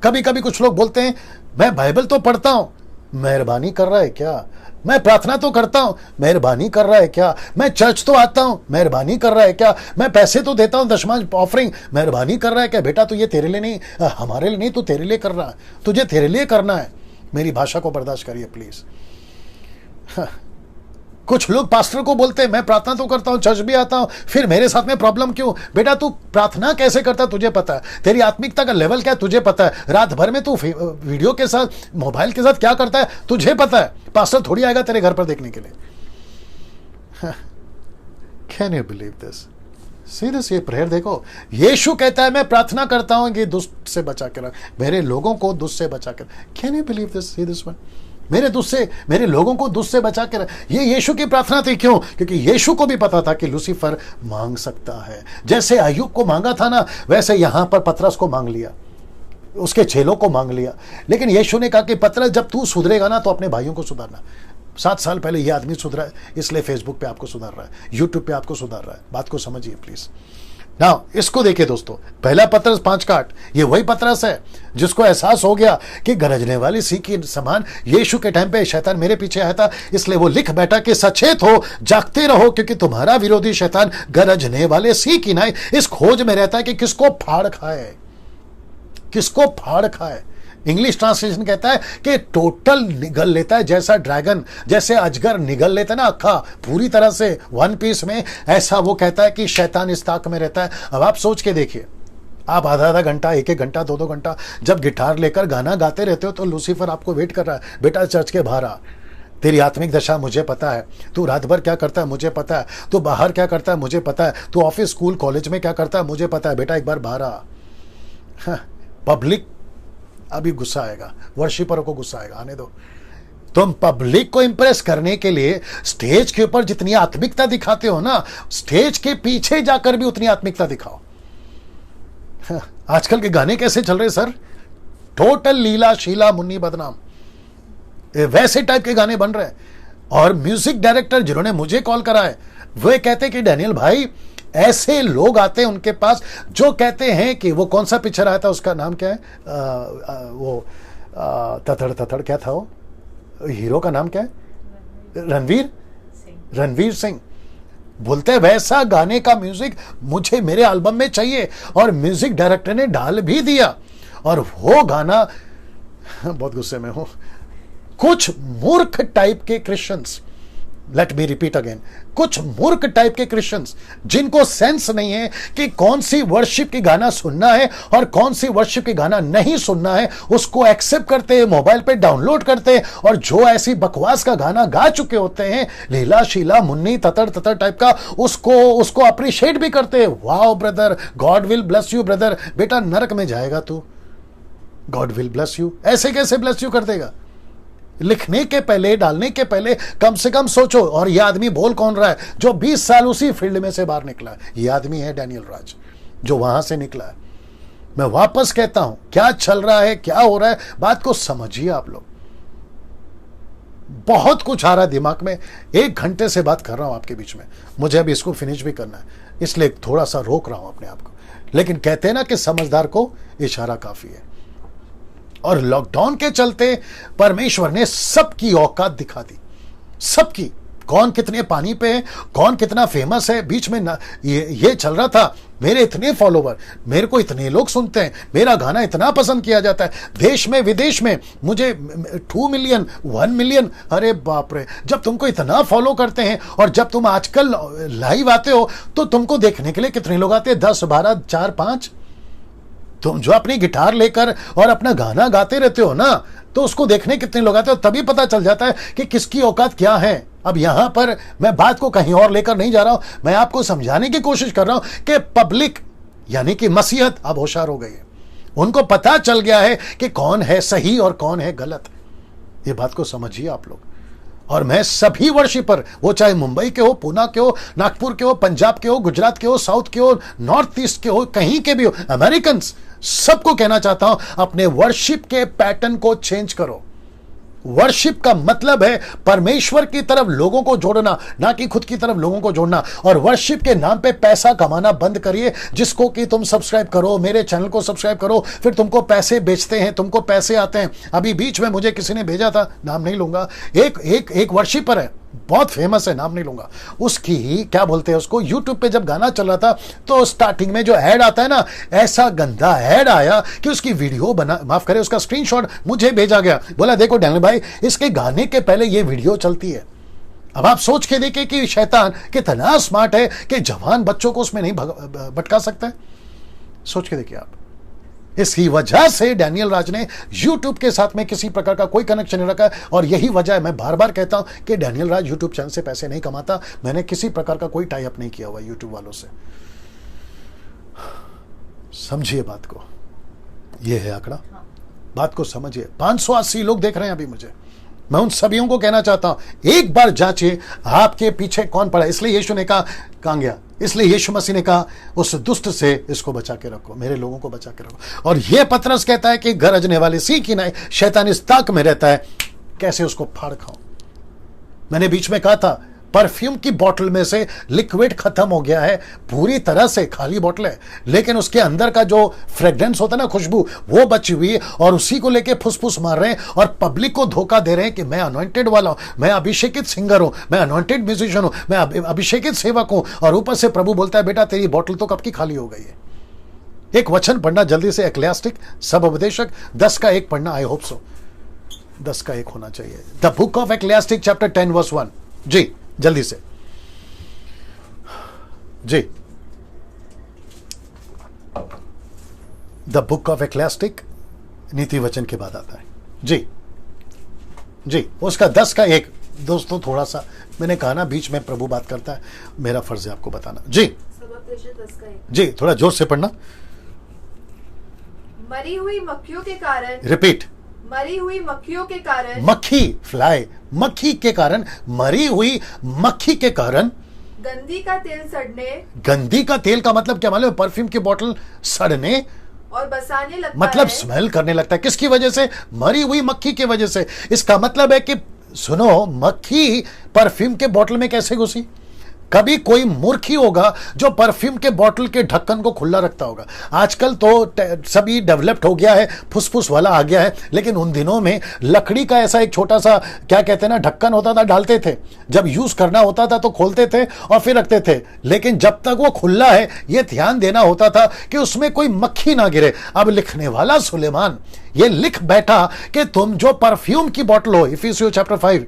कभी कभी कुछ लोग बोलते हैं, मैं बाइबल तो पढ़ता हूं, मेहरबानी कर रहा है क्या? मैं प्रार्थना तो करता हूं, मेहरबानी कर रहा है क्या? मैं चर्च तो आता हूं, मेहरबानी कर रहा है क्या? मैं पैसे तो देता हूं, दशमांश ऑफरिंग, मेहरबानी कर रहा है क्या? बेटा, तो ये तेरे लिए नहीं, हमारे लिए नहीं, तू तेरे लिए कर रहा है, तुझे तेरे लिए करना है। मेरी भाषा को बर्दाश्त करिए प्लीज। कुछ लोग पास्टर को बोलते हैं, मैं प्रार्थना तो करता हूं, चर्च भी आता हूं, फिर मेरे साथ में प्रॉब्लम क्यों? बेटा, तू प्रार्थना कैसे करता है तुझे पता है, तेरी आत्मिकता का लेवल क्या है तुझे पता है, रात भर में तू वीडियो के साथ, मोबाइल के साथ क्या करता है तुझे पता है। पास्टर थोड़ी आएगा तेरे घर पर देखने के लिए। Can you believe this? Serious, ये प्रेयर देखो, यीशु कहता है मैं प्रार्थना करता हूं कि दुष्ट से बचा के रख, मेरे लोगों को दुष्ट से बचा कर। Can you believe this? See this one, मेरे लोगों को दुष्ट से बचा के रख। ये यीशु की प्रार्थना थी। क्यों? क्योंकि यीशु को भी पता था कि लूसीफर मांग सकता है, जैसे अय्यूब को मांगा था ना, वैसे यहां पर पतरस को मांग लिया, उसके चेलों को मांग लिया। लेकिन यीशु ने कहा कि पतरस, जब तू सुधरेगा ना तो अपने भाइयों को सुधारना। 7 साल पहले ये आदमी सुधरा है, इसलिए फेसबुक पे आपको सुधार रहा है, यूट्यूब पे आपको सुधार रहा है। बात को समझिए प्लीज। ना इसको देखिए दोस्तों, पहला पतरस 5:8, ये वही पतरस है जिसको एहसास हो गया कि गरजने वाली सी के समान यीशु के टाइम पे शैतान मेरे पीछे आया था, इसलिए वो लिख बैठा कि सचेत हो, जागते रहो, क्योंकि तुम्हारा विरोधी शैतान गरजने वाले सी की नाई इस खोज में रहता है कि किसको फाड़ खाए, किसको फाड़ खाए। इंग्लिश ट्रांसलेशन कहता है कि टोटल निगल लेता है, जैसा ड्रैगन, जैसे अजगर निगल लेता है ना अखा पूरी तरह से वन पीस में, ऐसा वो कहता है कि शैतान इस ताक में रहता है। अब आप सोच के देखिए, आप आधा घंटा, 1 घंटा, 2 घंटा जब गिटार लेकर गाना गाते रहते हो तो लूसीफर आपको वेट कर रहा है, बेटा चर्च के बाहर आ, तेरी आत्मिक दशा मुझे पता है, तू रात भर क्या करता है मुझे पता है, तू बाहर क्या करता है मुझे पता है, तू ऑफिस स्कूल कॉलेज में क्या करता है मुझे पता है, बेटा एक बार बाहर आ। पब्लिक अभी गुस्सा आएगा, वर्शिपरों को गुस्सा आएगा, आने दो। तुम पब्लिक को इंप्रेस करने के लिए स्टेज के ऊपर जितनी आत्मिकता दिखाते हो ना, स्टेज के पीछे जाकर भी उतनी आत्मिकता दिखाओ। आजकल के गाने कैसे चल रहे सर? टोटल लीला शीला मुन्नी बदनाम, वैसे टाइप के गाने बन रहे हैं। और म्यूजिक डायरेक्टर जिन्होंने मुझे कॉल करा है, वे कहते कि डैनियल भाई, ऐसे लोग आते हैं उनके पास जो कहते हैं कि वो कौन सा पिक्चर आया था, उसका नाम क्या है, तथड़ तथड़, क्या था वो हीरो का नाम क्या है? रणवीर सिंह। बोलते हैं वैसा गाने का म्यूजिक मुझे मेरे एल्बम में चाहिए, और म्यूजिक डायरेक्टर ने डाल भी दिया। और वो गाना, बहुत गुस्से में हूं, कुछ मूर्ख टाइप के Christians, let me repeat again, कुछ मूर्ख टाइप के क्रिश्चियंस जिनको सेंस नहीं है कि कौन सी वर्शिप की गाना सुनना है और कौन सी वर्शिप की गाना नहीं सुनना है, उसको एक्सेप्ट करते हैं, मोबाइल पे डाउनलोड करते हैं, और जो ऐसी बकवास का गाना गा चुके होते हैं, लीला शीला मुन्नी ततर ततर टाइप का, उसको अप्रिशिएट भी करते हैं। Wow brother, God will bless you brother, बेटा नरक में जाएगा तू, गॉड विल ब्लेस यू। ऐसे कैसे ब्लेस यू कर देगा? लिखने के पहले, डालने के पहले कम से कम सोचो। और यह आदमी बोल कौन रहा है? जो 20 साल उसी फील्ड में से बाहर निकला है। यह आदमी है डैनियल राज, जो वहां से निकला है। मैं वापस कहता हूं, क्या चल रहा है, क्या हो रहा है, बात को समझिए आप लोग। बहुत कुछ आ रहा है दिमाग में, 1 घंटे से बात कर रहा हूं आपके बीच में, मुझे अभी इसको फिनिश भी करना है, इसलिए थोड़ा सा रोक रहा हूं अपने आप को। लेकिन कहते हैं ना कि समझदार को इशारा काफी है। और लॉकडाउन के चलते परमेश्वर ने सबकी औकात दिखा दी, सबकी, कौन कितने पानी पे है, कौन कितना फेमस है। बीच में ये चल रहा था, मेरे इतने फॉलोवर, मेरे को इतने लोग सुनते हैं, मेरा गाना इतना पसंद किया जाता है देश में विदेश में, मुझे 2 मिलियन 1 मिलियन। अरे बाप रे, जब तुमको इतना फॉलो करते हैं और जब तुम आजकल लाइव आते हो तो तुमको देखने के लिए कितने लोग आते हैं? 10 12 4 5। तुम जो अपनी गिटार लेकर और अपना गाना गाते रहते हो ना, तो उसको देखने कितने लोग आते हो, तभी पता चल जाता है कि किसकी औकात क्या है। अब यहां पर मैं बात को कहीं और लेकर नहीं जा रहा हूं, मैं आपको समझाने की कोशिश कर रहा हूं कि पब्लिक यानी कि मसीहत अब होशियार हो गई है। उनको पता चल गया है कि कौन है सही और कौन है गलत। ये बात को समझिए आप लोग। और मैं सभी वर्शिपर, वो चाहे मुंबई के हो, पूना के हो, नागपुर के हो, पंजाब के हो, गुजरात के हो, साउथ के हो, नॉर्थ ईस्ट के हो, कहीं के भी हो, अमेरिकन, सबको कहना चाहता हूं अपने वर्शिप के पैटर्न को चेंज करो। वर्शिप का मतलब है परमेश्वर की तरफ लोगों को जोड़ना, ना कि खुद की तरफ लोगों को जोड़ना। और वर्शिप के नाम पे पैसा कमाना बंद करिए। जिसको कि तुम सब्सक्राइब करो, मेरे चैनल को सब्सक्राइब करो, फिर तुमको पैसे बेचते हैं, तुमको पैसे आते हैं। अभी बीच में मुझे किसी ने भेजा था, नाम नहीं लूंगा, एक वर्शिपर है, बहुत फेमस है, नाम नहीं लूंगा, उसकी क्या बोलते हैं उसको, यूट्यूब पे जब गाना चल रहा था तो स्टार्टिंग में जो ऐड आता है ना, ऐसा गंदा ऐड आया कि उसकी वीडियो बना, माफ करें, उसका स्क्रीनशॉट मुझे भेजा गया। बोला देखो डैनियल भाई, इसके गाने के पहले ये वीडियो चलती है। अब आप सोच के देखिए कि शैतान कितना स्मार्ट है कि जवान बच्चों को उसमें नहीं भटका सकता है। सोच के देखिए आप। इसी वजह से डैनियल राज ने यूट्यूब के साथ में किसी प्रकार का कोई कनेक्शन नहीं रखा। और यही वजह है, मैं बार बार कहता हूं कि डैनियल राज यूट्यूब चैनल से पैसे नहीं कमाता। मैंने किसी प्रकार का कोई टाई अप नहीं किया हुआ यूट्यूब वालों से। समझिए बात को, यह है आंकड़ा, बात को समझिए। 580 लोग देख रहे हैं अभी मुझे। मैं उन सभी को कहना चाहता हूं, एक बार जांचिए आपके पीछे कौन पड़ा। इसलिए यीशु ने कहा, कहां गया, इसलिए यीशु मसीह ने कहा उस दुष्ट से इसको बचा के रखो, मेरे लोगों को बचा के रखो। और यह पतरस कहता है कि गरजने वाले सी की नहीं, शैतान इस ताक में रहता है, कैसे उसको फाड़ खाऊं। मैंने बीच में कहा था, परफ्यूम की बोतल में से लिक्विड खत्म हो गया है, पूरी तरह से खाली बोतल है, लेकिन उसके अंदर का जो फ्रेग्रेंस होता है ना, खुशबू, वो बची हुई है। और उसी को लेके फुसफुस मार रहे हैं और पब्लिक को धोखा दे रहे हैं कि मैं अनॉइंटेड वाला हूं, मैं अभिषेकित सिंगर हूं, मैं अनॉइंटेड म्यूजिशियन हूं, मैं अभिषेकित सेवक हूं। और ऊपर से प्रभु बोलता है, बेटा तेरी बोतल तो कब की खाली हो गई है। एक वचन पढ़ना जल्दी से, एक्लेसियास्टिक सब उपदेशक 10 का 1 पढ़ना। आई होप सो 10 का 1 होना चाहिए। The book of Ecclesiastic chapter 10 verse 1। जी जल्दी से जी। द बुक ऑफ एक्लेसियास्टिक नीति वचन के बाद आता है। जी जी, उसका 10 का 1। दोस्तों थोड़ा सा मैंने कहा ना, बीच में प्रभु बात करता है, मेरा फर्ज है आपको बताना। जी 10 का 1। जी, थोड़ा जोर से पढ़ना। मरी हुई मक्खियों के कारण, रिपीट, मरी हुई मक्खियों के कारण, मक्खी, फ्लाई, मक्खी के कारण, मरी हुई मक्खी के कारण, गंदी का तेल सड़ने, गंदी का तेल का मतलब क्या मालूम? परफ्यूम की बोतल सड़ने और बसाने लगता मतलब है। स्मेल करने लगता है। किसकी वजह से? मरी हुई मक्खी की वजह से। इसका मतलब है कि सुनो, मक्खी परफ्यूम के बोतल में कैसे घुसी? कभी कोई मूर्ख ही होगा जो परफ्यूम के बोतल के ढक्कन को खुला रखता होगा। आजकल तो सभी डेवलप्ड हो गया है, फुसफुस वाला आ गया है, लेकिन उन दिनों में लकड़ी का ऐसा एक छोटा सा, क्या कहते हैं ना, ढक्कन होता था, डालते थे, जब यूज करना होता था तो खोलते थे और फिर रखते थे। लेकिन जब तक वो खुला है, ये ध्यान देना होता था कि उसमें कोई मक्खी ना गिरे। अब लिखने वाला सुलेमान ये लिख बैठा कि तुम जो परफ्यूम की बोतल हो, इफिसियों चैप्टर 5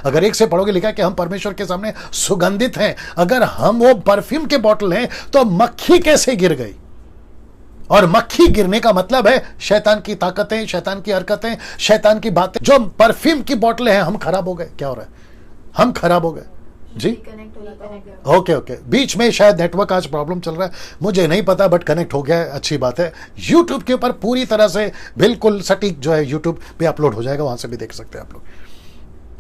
अगर 1 से पढ़ोगे, लिखा कि हम परमेश्वर के सामने सुगंधित हैं। अगर हम वो परफ्यूम के बोतल हैं तो मक्खी कैसे गिर गई? और मक्खी गिरने का मतलब है शैतान की ताकतें, शैतान की हरकतें, शैतान की बातें। जो परफ्यूम की बोतल हैं, हम खराब हो गए। क्या हो रहा है? हम खराब हो गए। जी ओके, बीच में शायद नेटवर्क आज प्रॉब्लम चल रहा है, मुझे नहीं पता, बट कनेक्ट हो गया है, अच्छी बात है। यूट्यूब के ऊपर पूरी तरह से बिल्कुल सटीक जो है यूट्यूब पे अपलोड हो जाएगा, वहां से भी देख सकते हैं आप लोग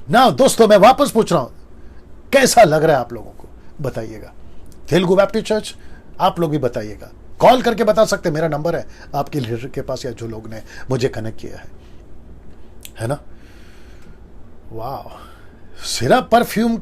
ना। दोस्तों मैं वापस पूछ रहा हूं, कैसा लग रहा है आप लोगों को? बताइएगा। तेलुगु बैप्टिस्ट चर्च, आप लोग भी बताइएगा, कॉल करके बता सकते, मेरा नंबर है आपके लीडर के पास या जो लोग ने मुझे कनेक्ट किया है ना। वाह, सिर्फ परफ्यूम